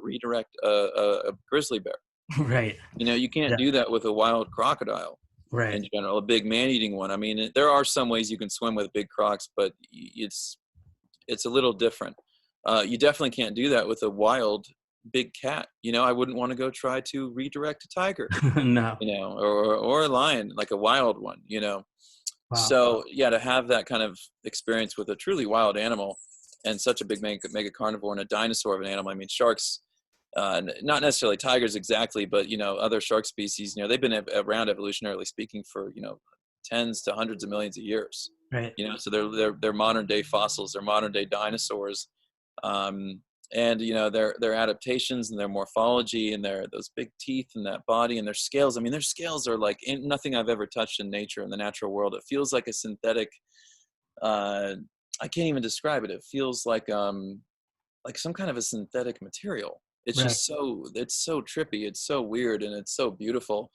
redirect a grizzly bear. Right. You can't Yeah. do that with a wild crocodile Right. in general, a big man-eating one. I mean, there are some ways you can swim with big crocs, but it's a little different. You definitely can't do that with a wild big cat. You know, I wouldn't want to go try to redirect a tiger, No. you know, or a lion, like a wild one, you know. Wow. So yeah, to have that kind of experience with a truly wild animal and such a big mega carnivore and a dinosaur of an animal. I mean, sharks, not necessarily tigers exactly, but you know, other shark species, you know, they've been around evolutionarily speaking for, you know, tens to hundreds of millions of years. Right. You know, so they're modern day fossils, they're modern day dinosaurs. Um, and you know, their adaptations and their morphology and their those big teeth and that body and their scales. I mean, their scales are like nothing I've ever touched in nature, in the natural world. It feels like a synthetic, uh, I can't even describe it. It feels like some kind of a synthetic material. It's Right. just it's so trippy. It's so weird, and it's so beautiful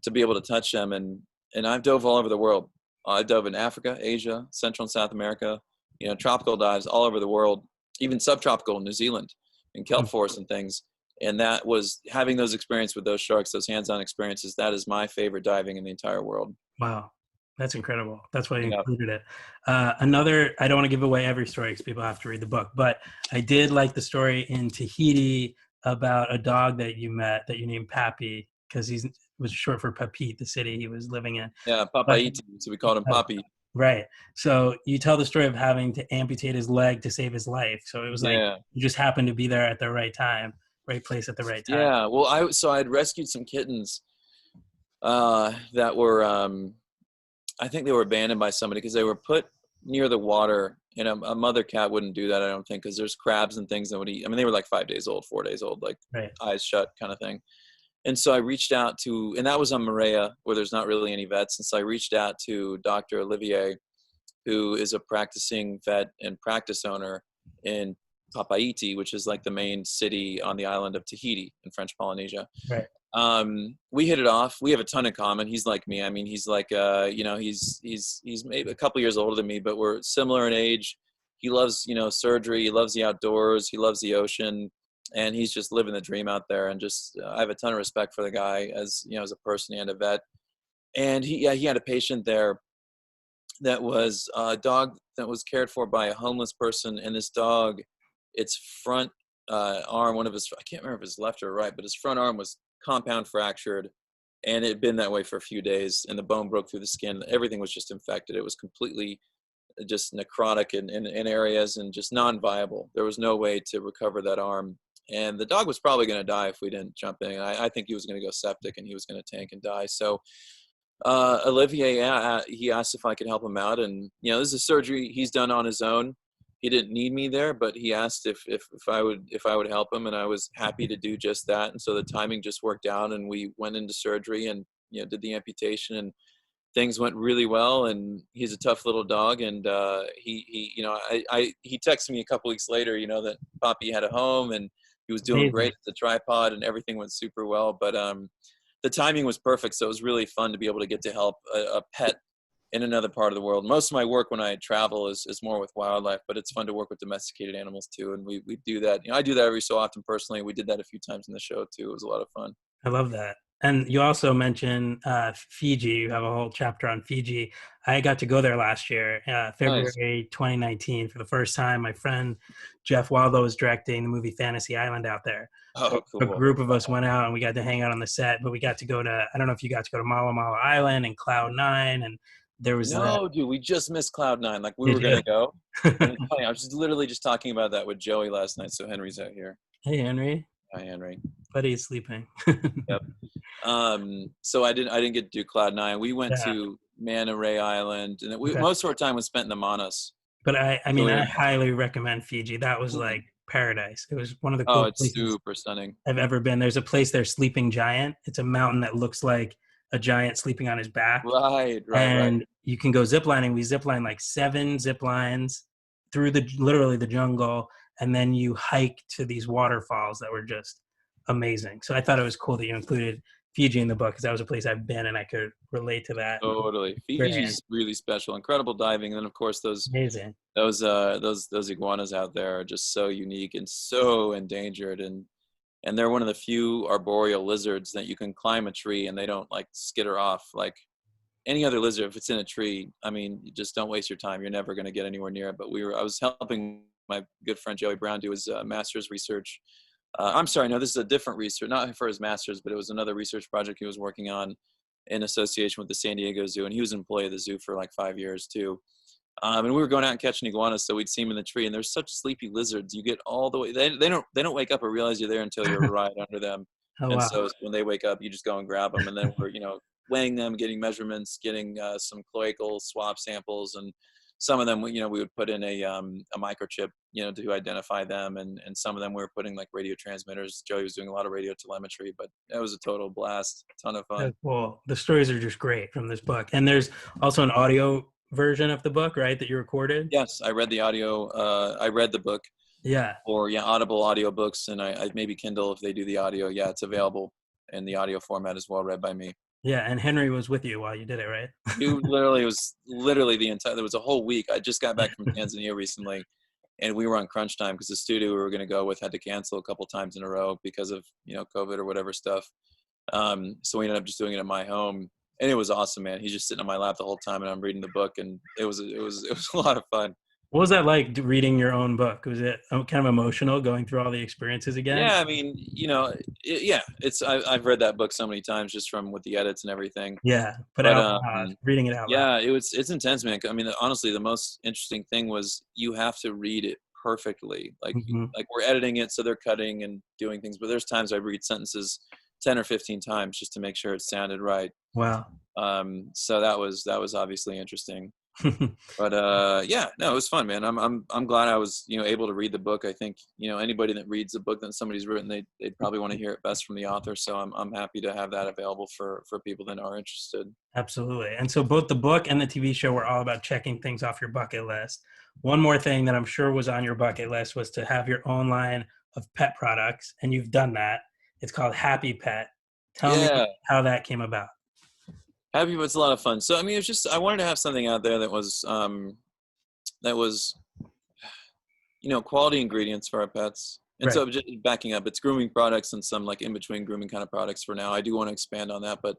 to be able to touch them. And I've dove all over the world. I dove in Africa, Asia, Central and South America, you know, tropical dives all over the world, even subtropical in New Zealand, in kelp forests and things. And that was having those experiences with those sharks, those hands-on experiences. That is my favorite diving in the entire world. Wow. That's incredible. That's why you Yeah. included it. Another, I don't want to give away every story because people have to read the book, but I did like the story in Tahiti about a dog that you met that you named Pappy because he's was short for Papeete, the city he was living in. Yeah, But Papaiti, so we called him Papi. right. So you tell the story of having to amputate his leg to save his life. So it was like Yeah. you just happened to be there at the right time, right place at the right time. Yeah. Well, I'd rescued some kittens that were I think they were abandoned by somebody because they were put near the water, and a mother cat wouldn't do that, I don't think, because there's crabs and things that would eat. I mean, they were like 5 days old, 4 days old, like Right. eyes shut kind of thing. And so I reached out to, and that was on Maria, where there's not really any vets. And so I reached out to Dr. Olivier, who is a practicing vet and practice owner in Papaiti, which is like the main city on the island of Tahiti in French Polynesia. Right. We hit it off. We have a ton in common. He's like me. I mean, he's like, you know, he's maybe a couple years older than me, but we're similar in age. He loves, you know, surgery. He loves the outdoors. He loves the ocean, and he's just living the dream out there. And just, I have a ton of respect for the guy as, you know, as a person and a vet. And he had a patient there that was a dog that was cared for by a homeless person. And this dog, its front arm, one of his, I can't remember if it's left or right, but his front arm was compound fractured, and it had been that way for a few days, and the bone broke through the skin. Everything was just infected. It was completely just necrotic in areas and just non-viable. There was no way to recover that arm. And the dog was probably going to die if we didn't jump in. I think he was going to go septic and he was going to tank and die. So Olivier, he asked if I could help him out. And, you know, this is a surgery he's done on his own. He didn't need me there, but he asked if I would help him, and I was happy to do just that. And so the timing just worked out, and we went into surgery and, you know, did the amputation, and things went really well. And he's a tough little dog, and he you know, he texted me a couple weeks later, you know, that Poppy had a home and he was doing Amazing. great at the tripod and everything went super well. But the timing was perfect, so it was really fun to be able to get to help a pet in another part of the world. Most of my work when I travel is more with wildlife, but it's fun to work with domesticated animals too. And we do that. You know, I do that every so often personally. We did that a few times in the show too. It was a lot of fun. I love that. And you also mentioned Fiji. You have a whole chapter on Fiji. I got to go there last year, Nice. February 2019, for the first time. My friend Jeff Waldo was directing the movie Fantasy Island out there. So Oh, a cool. group of us went out and we got to hang out on the set, but we got to go to, I don't know if you got to go to Mala Mala Island and Cloud Nine. And there was No, dude, we just missed Cloud9. Like we did were going you? to go. And it's funny, I was just literally just talking about that with Joey last night. So Henry's out here. Hey, Henry. Hi, Henry. Buddy's sleeping. Yep. So I didn't get to do Cloud9. We went Yeah. to Manta Ray Island, and Okay. most of our time was spent in the Manas. But I So mean, we I were, highly recommend Fiji. That was like paradise. It was one of the oh, coolest it's places super stunning. I've ever been. There's a place there, Sleeping Giant. It's a mountain that looks like a giant sleeping on his back. Right. And you can go ziplining. We ziplined like 7 zip lines through literally the jungle. And then you hike to these waterfalls that were just amazing. So I thought it was cool that you included Fiji in the book because that was a place I've been and I could relate to that. Totally. Very Fiji's really special. Incredible diving. And then of course amazing. those iguanas out there are just so unique and so endangered, and they're one of the few arboreal lizards that you can climb a tree and they don't like skitter off like any other lizard. If it's in a tree, I mean, you just don't waste your time. You're never going to get anywhere near it. But I was helping my good friend Joey Brown do his master's research I'm sorry, no, this is a different research, not for his master's, but it was another research project he was working on in association with the San Diego Zoo, and he was an employee of the zoo for like 5 years too. And we were going out and catching iguanas, so we'd see them in the tree, and there's such sleepy lizards. You get all the way. They don't wake up or realize you're there until you're right under them. Oh And wow. so when they wake up, you just go and grab them, and then we're weighing them, getting measurements, getting some cloacal swab samples, and some of them we would put in a microchip to identify them, and some of them we were putting like radio transmitters. Joey was doing a lot of radio telemetry, but it was a total blast, ton of fun. That's cool. The stories are just great from this book. And there's also an audio version of the book, right, that you recorded? Yes, I read the audio. I read the book. Yeah. Or Audible audiobooks, and I maybe Kindle if they do the audio. Yeah, it's available in the audio format as well, read by me. Yeah. And Henry was with you while you did it, right? You literally was literally the entire. There was a whole week. I just got back from Tanzania recently, and we were on crunch time because the studio we were going to go with had to cancel a couple times in a row because of COVID or whatever stuff. So we ended up just doing it at my home, and it was awesome, man. He's just sitting on my lap the whole time, and I'm reading the book, and it was a lot of fun. What was that like reading your own book? Was it kind of emotional going through all the experiences again? Yeah, I mean, yeah, I've read that book so many times just from with the edits and everything. Yeah. But But out loud, reading it out loud. yeah, it's intense, man. I mean, honestly, the most interesting thing was you have to read it perfectly. Mm-hmm. Like we're editing it, so they're cutting and doing things. But there's times I read sentences 10 or 15 times just to make sure it sounded right. Wow. So that was obviously interesting. But yeah, no, it was fun, man. I'm glad I was able to read the book. I think anybody that reads a book that somebody's written, they'd probably want to hear it best from the author. So I'm happy to have that available for people that are interested. Absolutely. And so both the book and the TV show were all about checking things off your bucket list. One more thing that I'm sure was on your bucket list was to have your own line of pet products, and you've done that. It's called Happy Pet. Tell me how that came about. Happy, but it's a lot of fun. So I mean, it's just I wanted to have something out there that was quality ingredients for our pets. And Right. so just backing up, it's grooming products and some like in between grooming kind of products for now. I do want to expand on that, but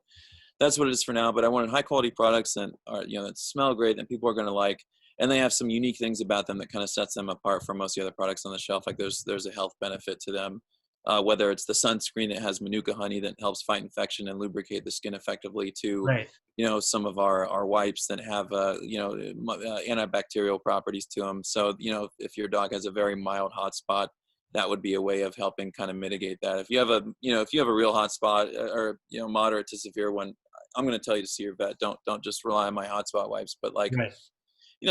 that's what it is for now. But I wanted high quality products that are that smell great, that people are going to like, and they have some unique things about them that kind of sets them apart from most of the other products on the shelf. Like there's a health benefit to them. Whether it's the sunscreen that has manuka honey that helps fight infection and lubricate the skin effectively, to Right. some of our wipes that have antibacterial properties to them. So if your dog has a very mild hot spot, that would be a way of helping kind of mitigate that. If you have a real hot spot or moderate to severe one, I'm going to tell you to see your vet. Don't just rely on my hot spot wipes, but like Right.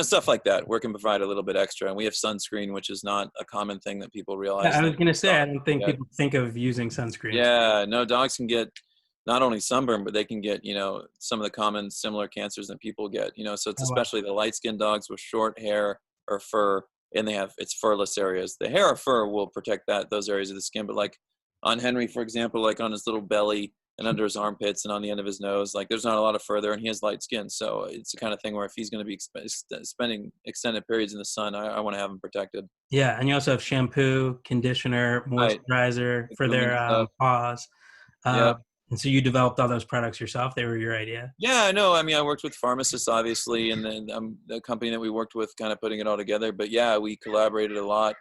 stuff like that where it can provide a little bit extra. And we have sunscreen, which is not a common thing that people realize. Yeah, I was going to say, I don't think Yeah. people think of using sunscreen. Yeah, no, dogs can get not only sunburn, but they can get, some of the common similar cancers that people get, so it's Oh, wow. especially the light skinned dogs with short hair or fur, and it's furless areas. The hair or fur will protect those areas of the skin. But like on Henry, for example, like on his little belly and under his armpits and on the end of his nose, like there's not a lot of fur there, and he has light skin. So it's the kind of thing where if he's going to be spending extended periods in the sun, I want to have him protected. Yeah, and you also have shampoo, conditioner, Right. moisturizer The for grooming their stuff. paws. Yeah. And so you developed all those products yourself? They were your idea? Yeah, I know. I mean, I worked with pharmacists, obviously, and then the company that we worked with kind of putting it all together. But yeah, we collaborated a lot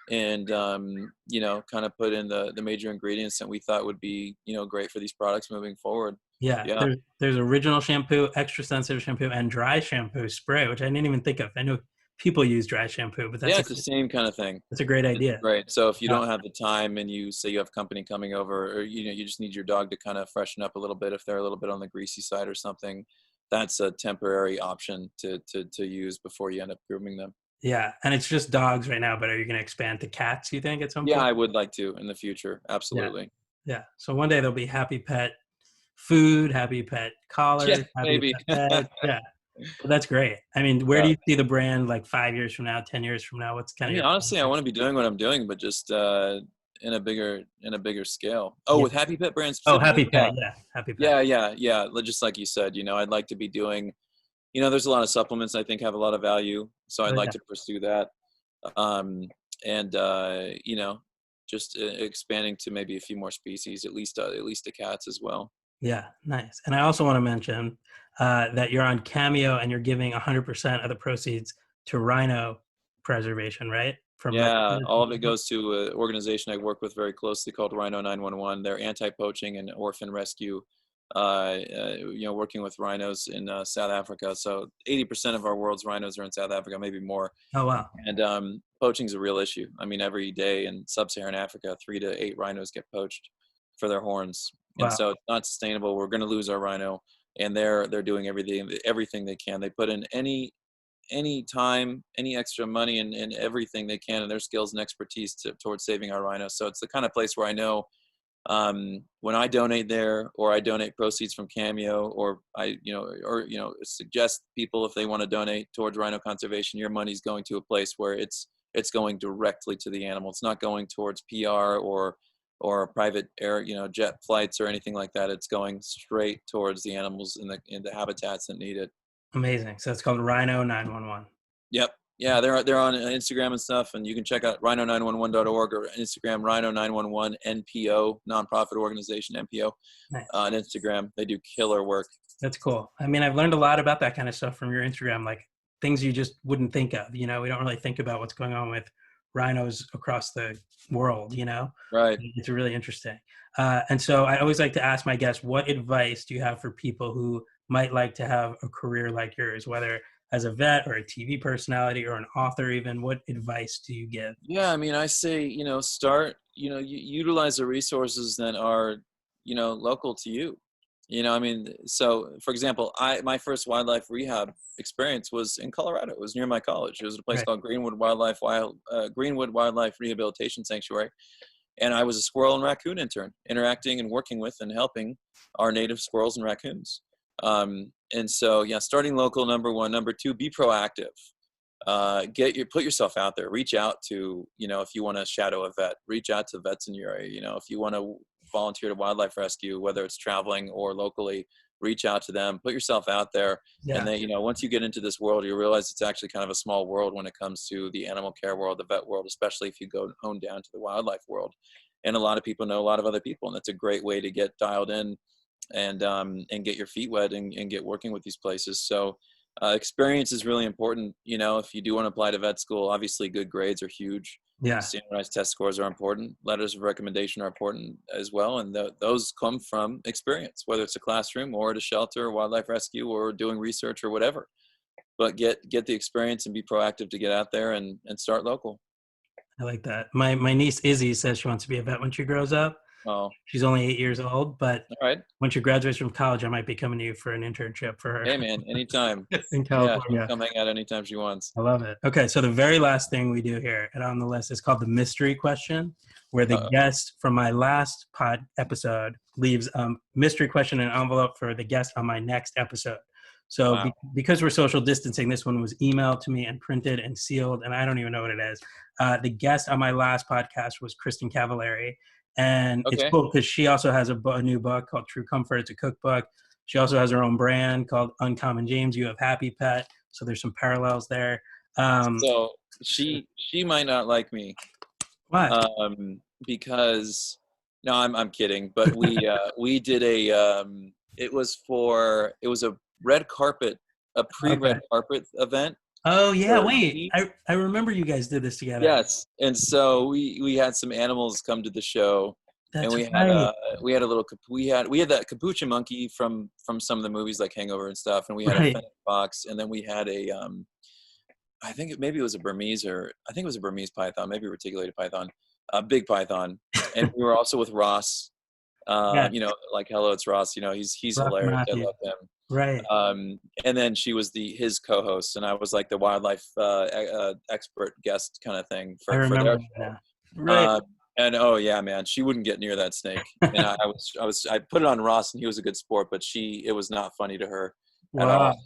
and, kind of put in the major ingredients that we thought would be, great for these products moving forward. Yeah, Yeah. there's original shampoo, extra sensitive shampoo, and dry shampoo spray, which I didn't even think of. I know people use dry shampoo, but Yeah, it's the same kind of thing. that's a great idea. Right. So if you Yeah. don't have the time and you say you have company coming over, or, you just need your dog to kind of freshen up a little bit if they're a little bit on the greasy side or something, that's a temporary option to use before you end up grooming them. Yeah, and it's just dogs right now, but are you going to expand to cats, you think, at some Yeah, point? I would like to in the future. Yeah. Absolutely. Yeah. So one day there'll be Happy Pet food, Happy Pet collars, Yeah, Happy maybe. Pet beds. Yeah. Well, that's great. I mean, where do Yeah. you see the brand like 5 years from now, 10 years from now? What's I kind of mean, your honestly, I want to be doing what I'm doing, but just in a bigger scale. Oh, Yeah. with Happy Pet brand Oh, specifically? Happy Pet. Yeah. Happy Pet. Yeah. Just like you said, I'd like to be doing, there's a lot of supplements I think have a lot of value, so I'd Oh, like yeah. to pursue that. And just expanding to maybe a few more species, at least the cats as well. Yeah. Nice. And I also want to mention that you're on Cameo and you're giving 100% of the proceeds to rhino preservation, right? from Yeah, rescues all and of it people? goes to an organization I work with very closely called Rhino 911. They're anti-poaching and orphan rescue, working with rhinos in South Africa. So 80% of our world's rhinos are in South Africa, maybe more. Oh, wow. And poaching is a real issue. I mean, every day in sub-Saharan Africa, 3 to 8 rhinos get poached for their horns, and Wow. so it's not sustainable. We're going to lose our rhino, and they're doing everything they can. They put in any time, any extra money, and everything they can, and their skills and expertise towards saving our rhinos. So it's the kind of place where I know when I donate there, or I donate proceeds from Cameo, or suggest people if they want to donate towards rhino conservation, your money's going to a place where it's going directly to the animal. It's not going towards PR or private air, jet flights or anything like that. It's going straight towards the animals in the habitats that need it. Amazing. So it's called Rhino 911. Yep. Yeah, they're on Instagram and stuff, and you can check out rhino911.org or Instagram rhino911 NPO, nonprofit organization NPO, Nice. on Instagram. They do killer work. That's cool. I mean, I've learned a lot about that kind of stuff from your Instagram, like things you just wouldn't think of. We don't really think about what's going on with rhinos across the world. Right. It's really interesting. And so I always like to ask my guests, what advice do you have for people who might like to have a career like yours, whether as a vet or a TV personality or an author even? What advice do you give? Yeah, I mean, I say, start, utilize the resources that are, local to you. I mean, so for example, my first wildlife rehab experience was in Colorado. It was near my college. It was a place Right. called Greenwood Wildlife Rehabilitation Sanctuary. And I was a squirrel and raccoon intern, interacting and working with and helping our native squirrels and raccoons. And so, yeah, starting local, number one. Number two, be proactive. Put yourself out there. Reach out to, if you want to shadow a vet, reach out to vets in your area. If you want to volunteer to wildlife rescue, whether it's traveling or locally, reach out to them. Put yourself out there. Yeah. And then, once you get into this world, you realize it's actually kind of a small world when it comes to the animal care world, the vet world, especially if you go hone down to the wildlife world. And a lot of people know a lot of other people, and that's a great way to get dialed in and get your feet wet and get working with these places. So experience is really important. If you do want to apply to vet school, obviously good grades are huge. Yeah. Standardized test scores are important. Letters of recommendation are important as well. And those come from experience, whether it's a classroom or at a shelter or wildlife rescue or doing research or whatever. But get the experience and be proactive to get out there and start local. I like that. My niece Izzy says she wants to be a vet when she grows up. Oh, She's only 8 years old, but all right. when she graduates from college, I might be coming to you for an internship for her Hey, man, anytime. in Yeah, California. come hang out anytime she wants. I love it. Okay, so the very last thing we do here and on the list is called the mystery question, where the guest from my last pod episode leaves a mystery question in an envelope for the guest on my next episode. So Wow. because we're social distancing, this one was emailed to me and printed and sealed, and I don't even know what it is. The guest on my last podcast was Kristen Cavallari, and it's cool because she also has a new book called True Comfort. It's a cookbook. She also has her own brand called Uncommon James. You have Happy Pet, so there's some parallels there. So she might not like me. Why? Because no, I'm kidding. But we did it was a red carpet, a pre-red carpet event. Oh yeah, wait. I remember you guys did this together. Yes, and so we had some animals come to the show. That's and right. we had that capuchin monkey from some of the movies like Hangover and stuff, and we had a fennec fox, and then we had a I think it was a Burmese python, maybe a reticulated python, a big python, and we were also with Ross. Like hello, it's Ross. He's Ross hilarious. Matthews. I love him. Right. And then she was his co-host, and I was like the wildlife expert guest kind of thing for their show. That. Right. And oh yeah, man, she wouldn't get near that snake. And I put it on Ross, and he was a good sport, but it was not funny to her at all.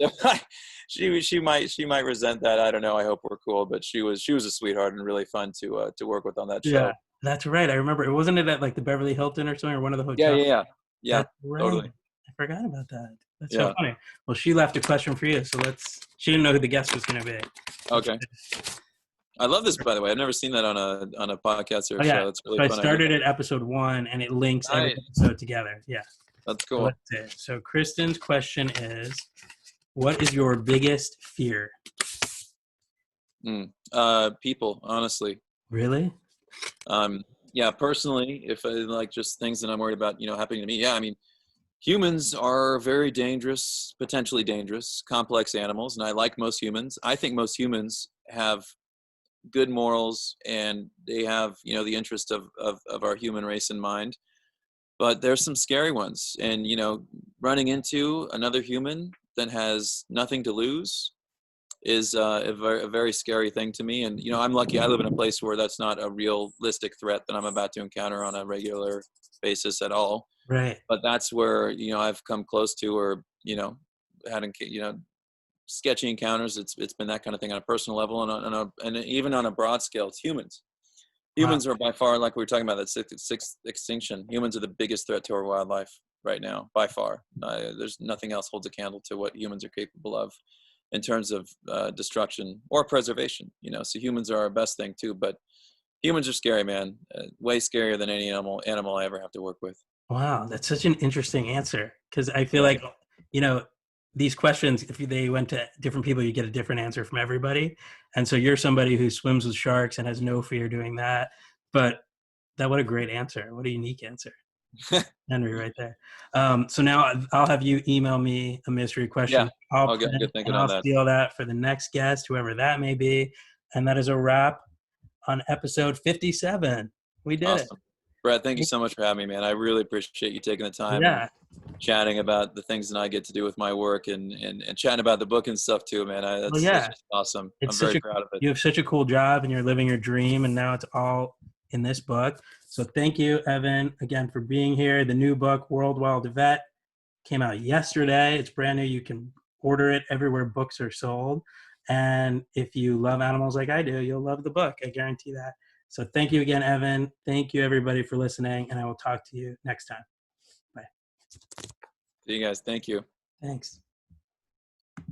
she might resent that. I don't know. I hope we're cool, but she was a sweetheart and really fun to work with on that show. Yeah, that's right. I remember. Wasn't it at like the Beverly Hilton or something, or one of the hotels? Yeah. That's right. Totally. I forgot about that. That's so funny. Well, she left a question for you, so she didn't know who the guest was going to be. Okay. I love this, by the way. I've never seen that on a podcast or a show. That's really fun. I started at episode 1, and it links every episode together. Yeah. That's cool. So Kristen's question is, what is your biggest fear? People, honestly. Really? Yeah, personally, if I like just things that I'm worried about, happening to me. Yeah, I mean, humans are very dangerous, potentially dangerous, complex animals, and I like most humans. I think most humans have good morals and they have, the interest of our human race in mind. But there's some scary ones, and running into another human that has nothing to lose is a very scary thing to me. And I'm lucky I live in a place where that's not a realistic threat that I'm about to encounter on a regular basis at all. Right. But that's where I've come close to, or having sketchy encounters. It's been that kind of thing on a personal level, and even on a broad scale. It's humans. Wow. Humans are by far, like we were talking about, that sixth extinction. Humans are the biggest threat to our wildlife right now, by far. There's nothing else holds a candle to what humans are capable of in terms of destruction or preservation. So humans are our best thing too, but humans are scary, man. Way scarier than any animal I ever have to work with. Wow, that's such an interesting answer, because I feel Yeah. like, you know, these questions, if they went to different people, you get a different answer from everybody. And so you're somebody who swims with sharks and has no fear doing that. But what a great answer. What a unique answer. Henry right there. So now I'll have you email me a mystery Yeah. question. I'll I'll get print good and thinking on I'll that. steal that for the next guest, whoever that may be. And that is a wrap on episode 57. We did it. Awesome. Brad, thank you so much for having me, man. I really appreciate you taking the time and Yeah. chatting about the things that I get to do with my work, and chatting about the book and stuff too, man. Well, That's yeah. just awesome. I'm It's such very a proud of it. You have such a cool job and you're living your dream, and now it's all in this book. So thank you, Evan, again for being here. The new book, World Wild Vet, came out yesterday. It's brand new. You can order it everywhere books are sold. And if you love animals like I do, you'll love the book. I guarantee that. So thank you again, Evan. Thank you everybody for listening, and I will talk to you next time. Bye. See you guys. Thank you. Thanks.